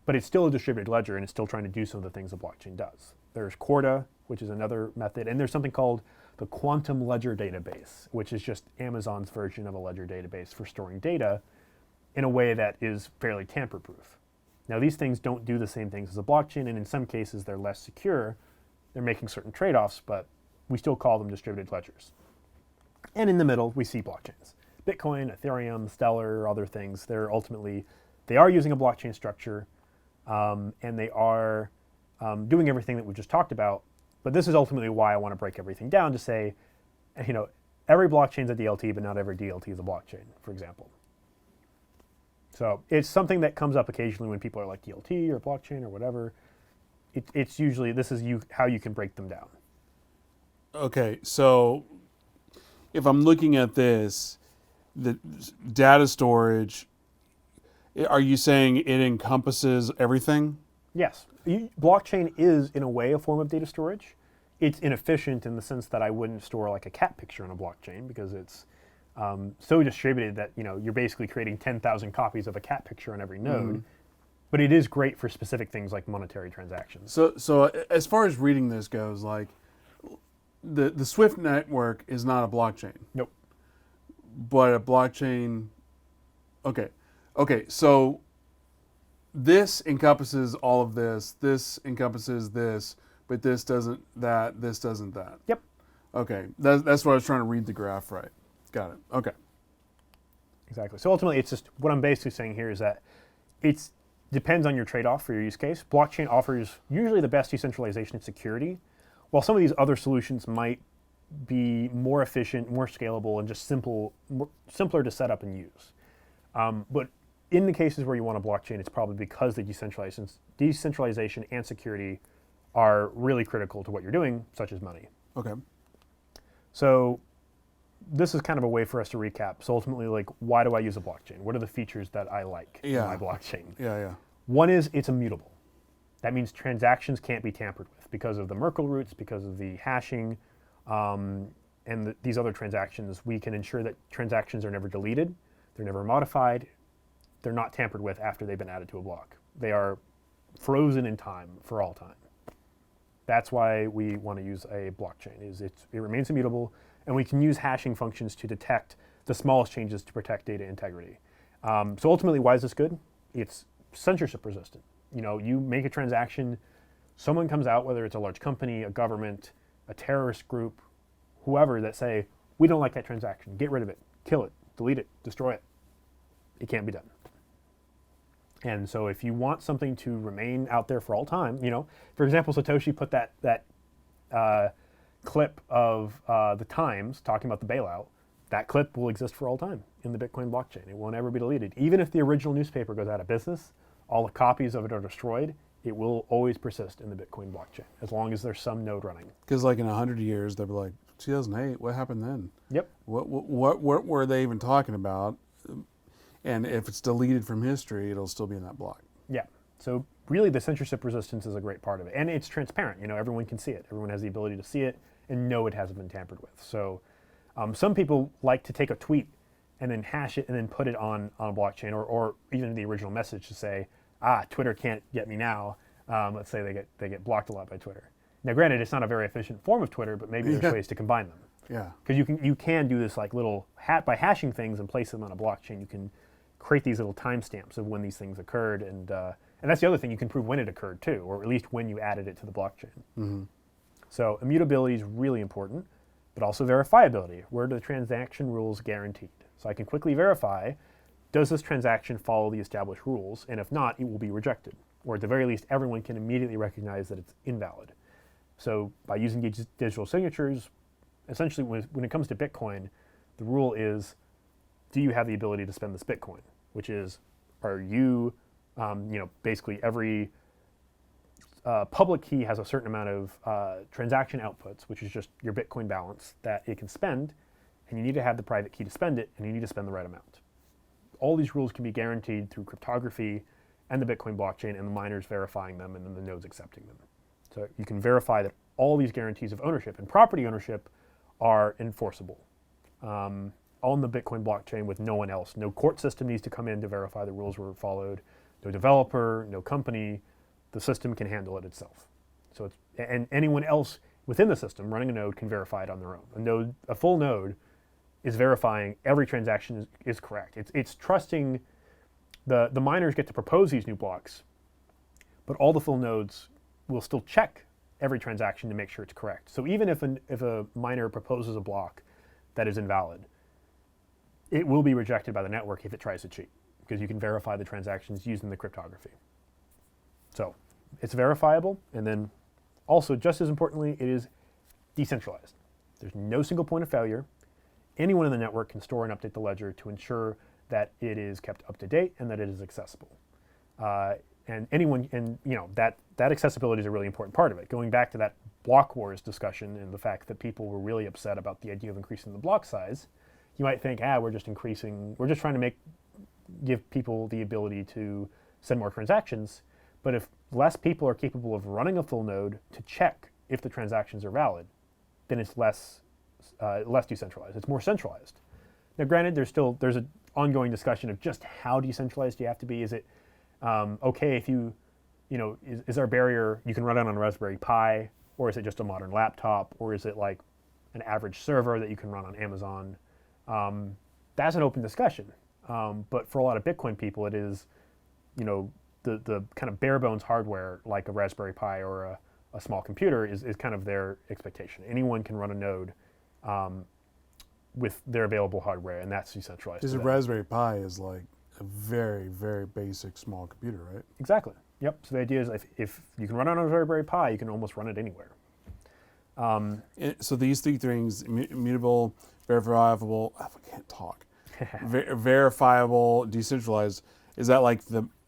but it's still a distributed ledger, and it's still trying to do some of the things the blockchain does. There's Corda, which is another method, and there's something called the Quantum Ledger Database, which is just Amazon's version of a ledger database for storing data in a way that is fairly tamper-proof. Now, these things don't do the same things as a blockchain, and in some cases they're less secure. They're making certain trade-offs, but we still call them distributed ledgers. And in the middle, we see blockchains. Bitcoin, Ethereum, Stellar, other things, they they are using a blockchain structure, and they are doing everything that we just talked about. But this is ultimately why I want to break everything down to say, every blockchain is a DLT, but not every DLT is a blockchain, for example. So it's something that comes up occasionally when people are like DLT or blockchain or whatever. It's usually, this is how you can break them down. Okay, so if I'm looking at this, the data storage, are you saying it encompasses everything? Yes. Blockchain is, in a way, a form of data storage. It's inefficient in the sense that I wouldn't store like a cat picture on a blockchain because it's so distributed that you're basically creating 10,000 copies of a cat picture on every node. But it is great for specific things like monetary transactions. So as far as reading this goes, like the Swift network is not a blockchain. Nope. But a blockchain. Okay. So this encompasses all of this. This encompasses this, but this doesn't that. This doesn't that. Yep. Okay. That's what I was trying to read the graph right. Got it. Okay. Exactly. So ultimately, it's just what I'm basically saying here is that it depends on your trade-off for your use case. Blockchain offers usually the best decentralization and security, while some of these other solutions might be more efficient, more scalable, and just simpler to set up and use. But in the cases where you want a blockchain, it's probably because the decentralization and security are really critical to what you're doing, such as money. Okay. So this is kind of a way for us to recap. So ultimately, like, why do I use a blockchain? What are the features that I like in my blockchain? Yeah. One is it's immutable. That means transactions can't be tampered with because of the Merkle roots, because of the hashing, and these other transactions. We can ensure that transactions are never deleted, they're never modified, they're not tampered with after they've been added to a block. They are frozen in time for all time. That's why we want to use a blockchain. It remains immutable, and we can use hashing functions to detect the smallest changes to protect data integrity. So ultimately, why is this good? It's censorship resistant. You make a transaction, someone comes out, whether it's a large company, a government, a terrorist group, whoever, that say, we don't like that transaction, get rid of it, kill it, delete it, destroy it. It can't be done. And so if you want something to remain out there for all time, for example, Satoshi put that clip of the Times talking about the bailout. That clip will exist for all time in the Bitcoin blockchain. It won't ever be deleted. Even if the original newspaper goes out of business, all the copies of it are destroyed, it will always persist in the Bitcoin blockchain as long as there's some node running. Because like in 100 years, they'll be like, 2008, what happened then? Yep. What were they even talking about? And if it's deleted from history, it'll still be in that block. Yeah. So really the censorship resistance is a great part of it. And it's transparent. Everyone can see it. Everyone has the ability to see it and know it hasn't been tampered with. So some people like to take a tweet and then hash it and then put it on a blockchain or even the original message to say, Twitter can't get me now. Let's say they get blocked a lot by Twitter. Now, granted, it's not a very efficient form of Twitter, but maybe there's ways to combine them. Yeah. Because you can do this like little by hashing things and place them on a blockchain. You can create these little timestamps of when these things occurred, and that's the other thing. You can prove when it occurred too, or at least when you added it to the blockchain. Mm-hmm. So immutability is really important, but also verifiability. Where do the transaction rules guaranteed? So I can quickly verify, does this transaction follow the established rules? And if not, it will be rejected. Or at the very least, everyone can immediately recognize that it's invalid. So by using digital signatures, essentially when it comes to Bitcoin, the rule is, do you have the ability to spend this Bitcoin? Which is, are you, basically every public key has a certain amount of transaction outputs, which is just your Bitcoin balance that it can spend, and you need to have the private key to spend it, and you need to spend the right amount. All these rules can be guaranteed through cryptography and the Bitcoin blockchain and the miners verifying them and then the nodes accepting them. So you can verify that all these guarantees of ownership and property ownership are enforceable on the Bitcoin blockchain with no one else. No court system needs to come in to verify the rules were followed. No developer, no company. The system can handle it itself. So and anyone else within the system running a node can verify it on their own. A full node is verifying every transaction is correct. It's trusting the miners get to propose these new blocks, but all the full nodes will still check every transaction to make sure it's correct. So even if a miner proposes a block that is invalid, it will be rejected by the network if it tries to cheat, because you can verify the transactions using the cryptography. So it's verifiable, and then also, just as importantly, it is decentralized. There's no single point of failure. Anyone in the network can store and update the ledger to ensure that it is kept up to date and that it is accessible. And anyone, and that accessibility is a really important part of it. Going back to that block wars discussion and the fact that people were really upset about the idea of increasing the block size, you might think, we're just trying to give people the ability to send more transactions. But if less people are capable of running a full node to check if the transactions are valid, then it's less decentralized. It's more centralized. Now, granted, there's an ongoing discussion of just how decentralized you have to be. Is it okay if is our barrier you can run it on a Raspberry Pi, or is it just a modern laptop, or is it like an average server that you can run on Amazon? That's an open discussion. But for a lot of Bitcoin people, it is, the kind of bare bones hardware like a Raspberry Pi or a small computer is kind of their expectation. Anyone can run a node with their available hardware, and that's decentralized. Because a Raspberry Pi is like a very, very basic small computer, right? Exactly. Yep. So the idea is if you can run it on a Raspberry Pi, you can almost run it anywhere. So these three things: immutable, verifiable. I can't talk. Verifiable, decentralized. Is that like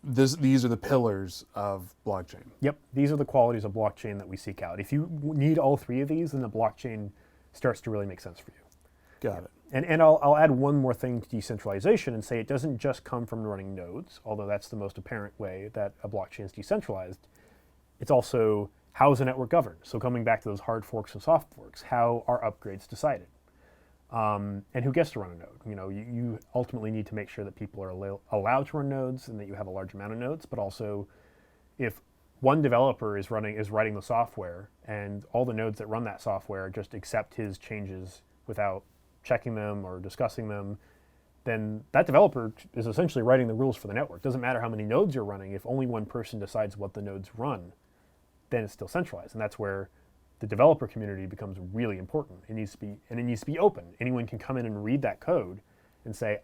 these are the pillars of blockchain? Yep. These are the qualities of blockchain that we seek out. If you need all three of these, then the blockchain starts to really make sense for you. Got it. And I'll add one more thing to decentralization and say it doesn't just come from running nodes, although that's the most apparent way that a blockchain is decentralized. It's also how is a network governed? So coming back to those hard forks and soft forks, how are upgrades decided? And who gets to run a node? You ultimately need to make sure that people are allowed to run nodes and that you have a large amount of nodes, but also if one developer is writing the software and all the nodes that run that software just accept his changes without checking them or discussing them, then that developer is essentially writing the rules for the network. Doesn't matter how many nodes you're running, if only one person decides what the nodes run, then it's still centralized. And that's where the developer community becomes really important. It needs to be open. Anyone can come in and read that code and say,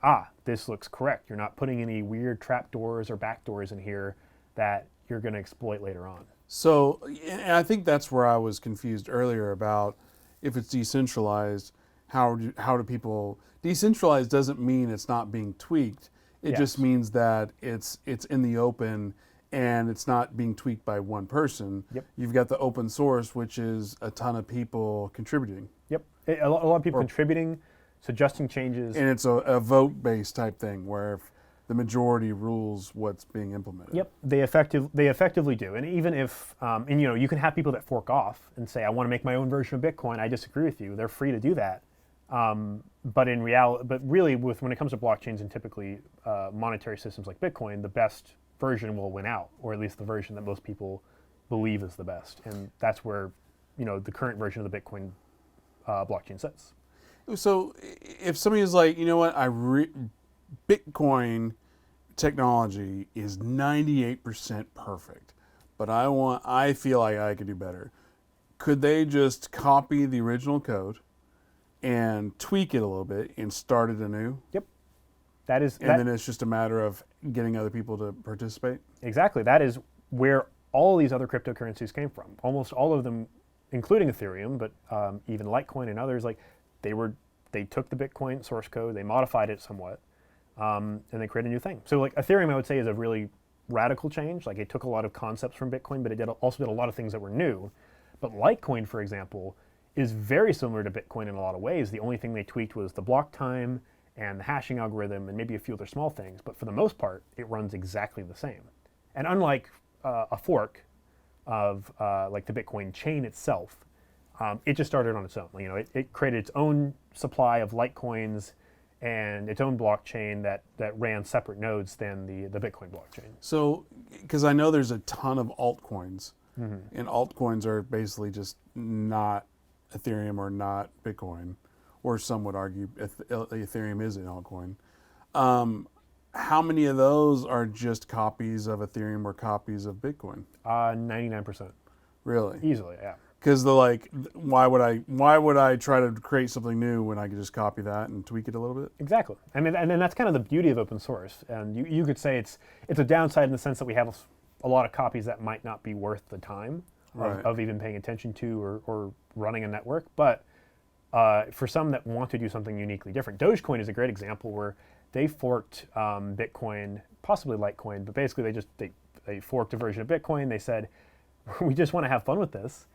this looks correct. You're not putting any weird trapdoors or backdoors in here that you're going to exploit later on. So, and I think that's where I was confused earlier about if it's decentralized, how do people, decentralized doesn't mean it's not being tweaked. It just means that it's in the open and it's not being tweaked by one person. Yep. You've got the open source, which is a ton of people contributing. Yep. A lot of people contributing, suggesting changes. And it's a vote-based type thing where if the majority rules what's being implemented. Yep, they effectively do. And even if, you can have people that fork off and say, I want to make my own version of Bitcoin, I disagree with you. They're free to do that. But really, when it comes to blockchains and typically monetary systems like Bitcoin, the best version will win out, or at least the version that most people believe is the best. And that's where, the current version of the Bitcoin blockchain sits. So if somebody is like, Bitcoin technology is 98% perfect, but I feel like I could do better. Could they just copy the original code and tweak it a little bit and start it anew? Yep. Then it's just a matter of getting other people to participate? Exactly. That is where all these other cryptocurrencies came from. Almost all of them, including Ethereum, but even Litecoin and others, they took the Bitcoin source code, they modified it somewhat, and they created a new thing. So Ethereum, I would say, is a really radical change. It took a lot of concepts from Bitcoin, but it also did a lot of things that were new. But Litecoin, for example, is very similar to Bitcoin in a lot of ways. The only thing they tweaked was the block time and the hashing algorithm and maybe a few other small things. But for the most part, it runs exactly the same. And unlike a fork of the Bitcoin chain itself, it just started on its own. It created its own supply of Litecoins and its own blockchain that ran separate nodes than the Bitcoin blockchain. So, because I know there's a ton of altcoins, and altcoins are basically just not Ethereum or not Bitcoin, or some would argue Ethereum is an altcoin. How many of those are just copies of Ethereum or copies of Bitcoin? 99%. Really? Easily, yeah. Because why would I try to create something new when I could just copy that and tweak it a little bit? Exactly. I mean, and then that's kind of the beauty of open source. And you could say it's a downside in the sense that we have a lot of copies that might not be worth the time of even paying attention to or running a network. But for some that want to do something uniquely different, Dogecoin is a great example where they forked Bitcoin, possibly Litecoin, but basically they forked a version of Bitcoin. They said, we just want to have fun with this.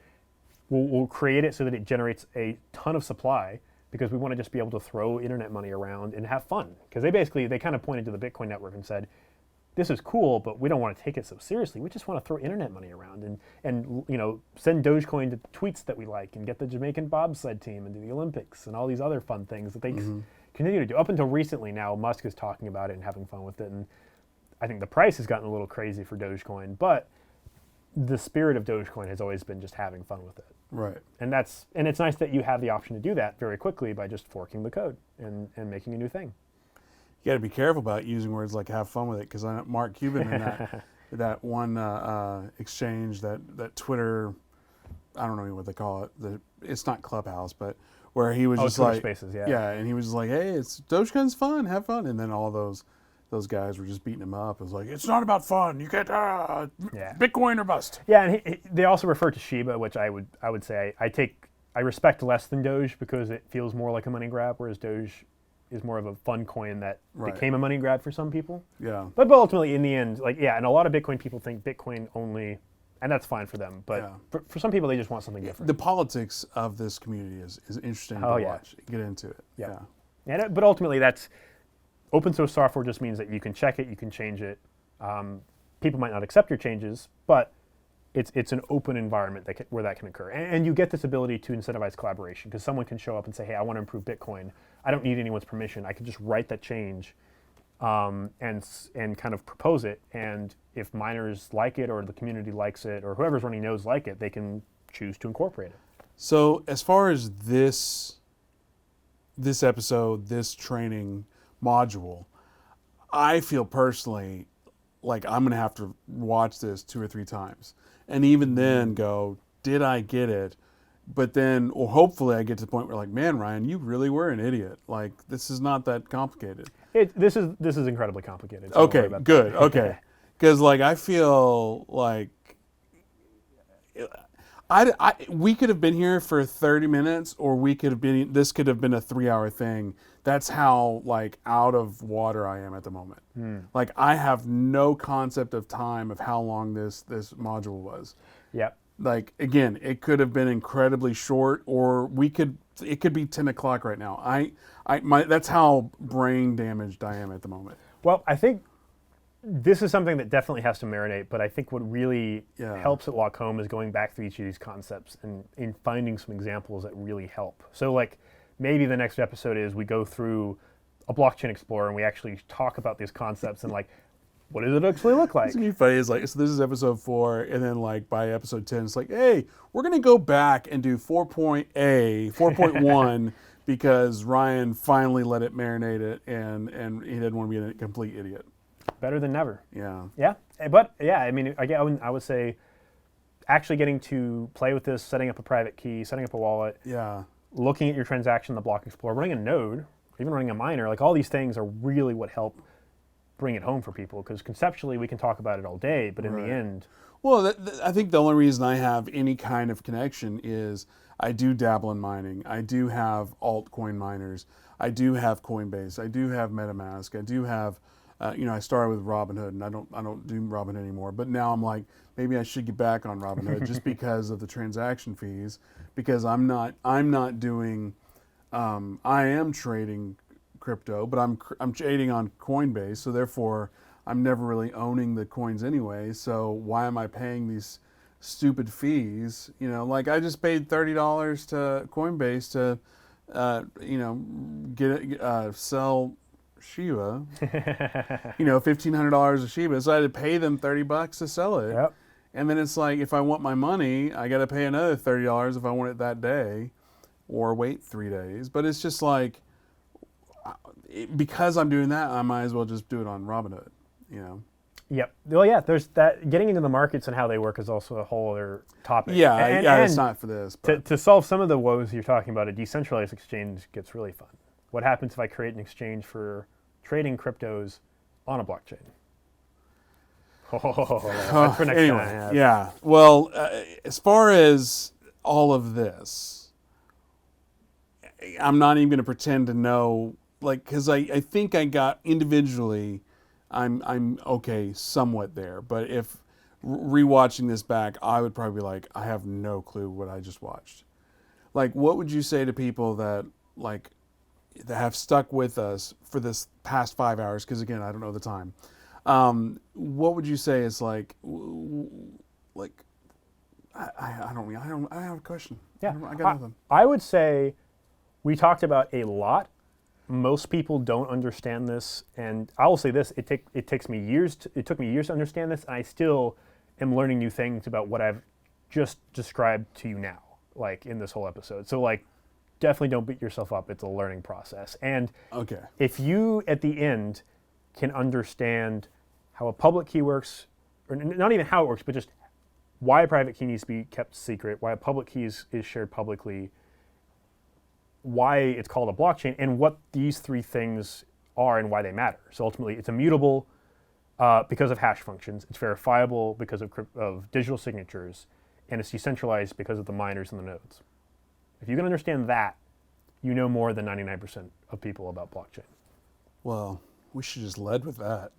We'll create it so that it generates a ton of supply because we want to just be able to throw internet money around and have fun. Because they kind of pointed to the Bitcoin network and said, this is cool, but we don't want to take it so seriously. We just want to throw internet money around and send Dogecoin to tweets that we like and get the Jamaican bobsled team into the Olympics and all these other fun things that they continue to do. Up until recently now, Musk is talking about it and having fun with it. And I think the price has gotten a little crazy for Dogecoin, but the spirit of Dogecoin has always been just having fun with it. Right. And it's nice that you have the option to do that very quickly by just forking the code and making a new thing. You got to be careful about using words like "have fun with it" because Mark Cuban in that one exchange that Twitter, I don't know what they call it. It's not Clubhouse, but where he was just Twitter like, Spaces, yeah. Yeah, and he was just like, hey, it's Dogecoin's fun, have fun, and then all those guys were just beating him up. It was like, it's not about fun. You get Bitcoin or bust. Yeah, and they also refer to Shiba, which I would say I respect less than Doge because it feels more like a money grab, whereas Doge is more of a fun coin that became a money grab for some people. Yeah. But ultimately, in the end, and a lot of Bitcoin people think Bitcoin only, and that's fine for them. But for some people, they just want something different. The politics of this community is interesting to watch. Get into it. Yeah. But ultimately, that's open source software just means that you can check it, you can change it. People might not accept your changes, but it's an open environment where that can occur. And you get this ability to incentivize collaboration because someone can show up and say, hey, I want to improve Bitcoin. I don't need anyone's permission. I can just write that change and kind of propose it. And if miners like it or the community likes it or whoever's running nodes like it, they can choose to incorporate it. So as far as this episode, this training module, I feel personally like I'm going to have to watch this 2 or 3 times. And even then go, did I get it? But then, or hopefully I get to the point where like, man, Ryan, you really were an idiot. Like, this is not that complicated. This is incredibly complicated. So okay, good. Okay. Because like, I feel like we could have been here for 30 minutes or this could have been a 3-hour thing. That's how like out of water I am at the moment. Like I have no concept of time of how long this module was. Yep. Like again, it could have been incredibly short or it could be 10 o'clock right now. That's how brain damaged I am at the moment. Well, I think this is something that definitely has to marinate, but I think what really helps it walk home is going back through each of these concepts and in finding some examples that really help. So like maybe the next episode is we go through a blockchain explorer and we actually talk about these concepts and like, what does it actually look like? It's gonna be funny. It's like, so this is episode 4, and then like by episode 10, it's like, hey, we're gonna go back and do 4.1 because Ryan finally let it marinate it, and he didn't want to be a complete idiot. Better than never. Yeah. Yeah, but I mean, I would say actually getting to play with this, setting up a private key, setting up a wallet. Yeah. Looking at your transaction in the block explorer, running a node, even running a miner, like all these things are really what help bring it home for people because conceptually we can talk about it all day, but in the end. Well, I think the only reason I have any kind of connection is I do dabble in mining. I do have altcoin miners. I do have Coinbase. I do have MetaMask. I do have, I started with Robinhood and I don't do Robinhood anymore, but now I'm like, maybe I should get back on Robinhood just because of the transaction fees, because I'm not doing, I am trading crypto, but I'm trading on Coinbase, so therefore I'm never really owning the coins anyway. So why am I paying these stupid fees? Like I just paid $30 to Coinbase to, sell Shiba, $1,500 of Shiba. So I had to pay them $30 to sell it. Yep. And then it's like, if I want my money, I got to pay another $30 if I want it that day, or wait 3 days. But it's just like, because I'm doing that, I might as well just do it on Robinhood, Yep. Well, yeah. There's that. Getting into the markets and how they work is also a whole other topic. Yeah, and it's not for this. But. To solve some of the woes you're talking about, a decentralized exchange gets really fun. What happens if I create an exchange for trading cryptos on a blockchain? That's for next Anyway, time. yeah. Well, as far as all of this, I'm not even going to pretend to know, like, because I think I got individually, I'm okay somewhat there. But if rewatching this back, I would probably be like, I have no clue what I just watched. Like, what would you say to people that that have stuck with us for this past 5 hours? Because again, I don't know the time. What would you say is I have a question. Yeah. I got nothing. I would say we talked about a lot. Most people don't understand this, and I will say this: it took me years to understand this, and I still am learning new things about what I've just described to you now, like in this whole episode. So definitely don't beat yourself up. It's a learning process, and if you at the end can understand how a public key works, or not even how it works, but just why a private key needs to be kept secret, why a public key is shared publicly, why it's called a blockchain, and what these three things are and why they matter. So ultimately, it's immutable because of hash functions, it's verifiable because of digital signatures, and it's decentralized because of the miners and the nodes. If you can understand that, you know more than 99% of people about blockchain. Well, we should just lead with that.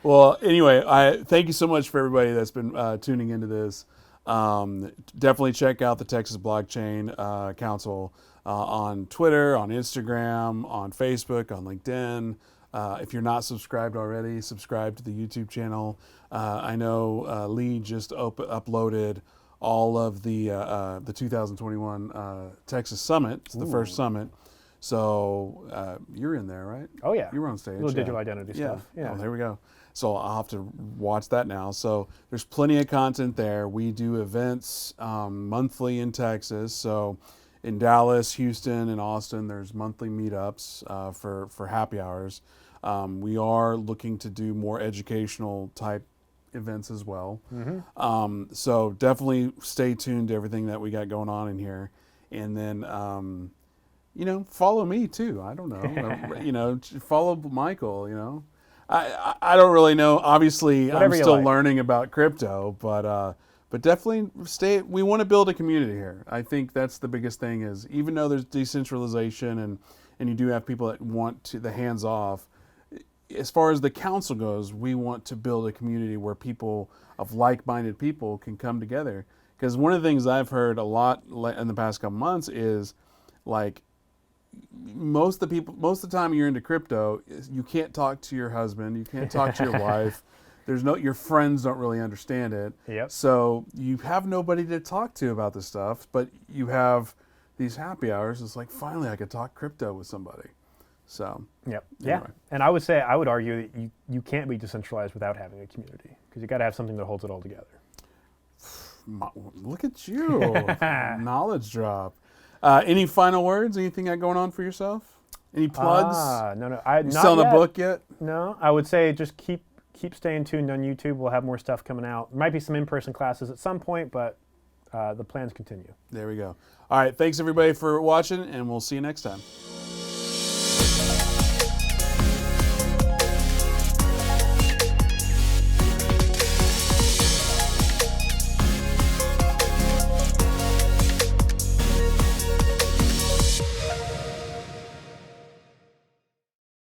Well, anyway, I thank you so much for everybody that's been tuning into this. Definitely check out the Texas Blockchain Council on Twitter, on Instagram, on Facebook, on LinkedIn. If you're not subscribed already, subscribe to the YouTube channel. I know Lee just uploaded all of the 2021 Texas Summit. It's the first summit. So you're in there, right? Oh yeah. You were on stage. A little digital identity stuff. Yeah. Oh, there we go. So I'll have to watch that now. So there's plenty of content there. We do events monthly in Texas. So in Dallas, Houston, and Austin, there's monthly meetups for happy hours. We are looking to do more educational type events as well. Mm-hmm. So definitely stay tuned to everything that we got going on in here. And then, follow me too. I don't know. Follow Michael, I don't really know. Obviously, Whatever I'm still learning about crypto, but definitely we want to build a community here. I think that's the biggest thing is even though there's decentralization and you do have people that want the hands off, as far as the council goes, we want to build a community where people of like-minded people can come together. Because one of the things I've heard a lot in the past couple months is most of the time you're into crypto, you can't talk to your husband, you can't talk to your wife. Your friends don't really understand it. Yep. So you have nobody to talk to about this stuff, but you have these happy hours. It's like, finally I could talk crypto with somebody. So, yep. Anyway. Yeah. And I would argue that you can't be decentralized without having a community because you got to have something that holds it all together. Look at you. Knowledge drop. Any final words? Anything got going on for yourself? Any plugs? No. You selling a book yet? No. I would say just keep staying tuned on YouTube. We'll have more stuff coming out. There might be some in-person classes at some point, but the plans continue. There we go. All right. Thanks everybody for watching, and we'll see you next time.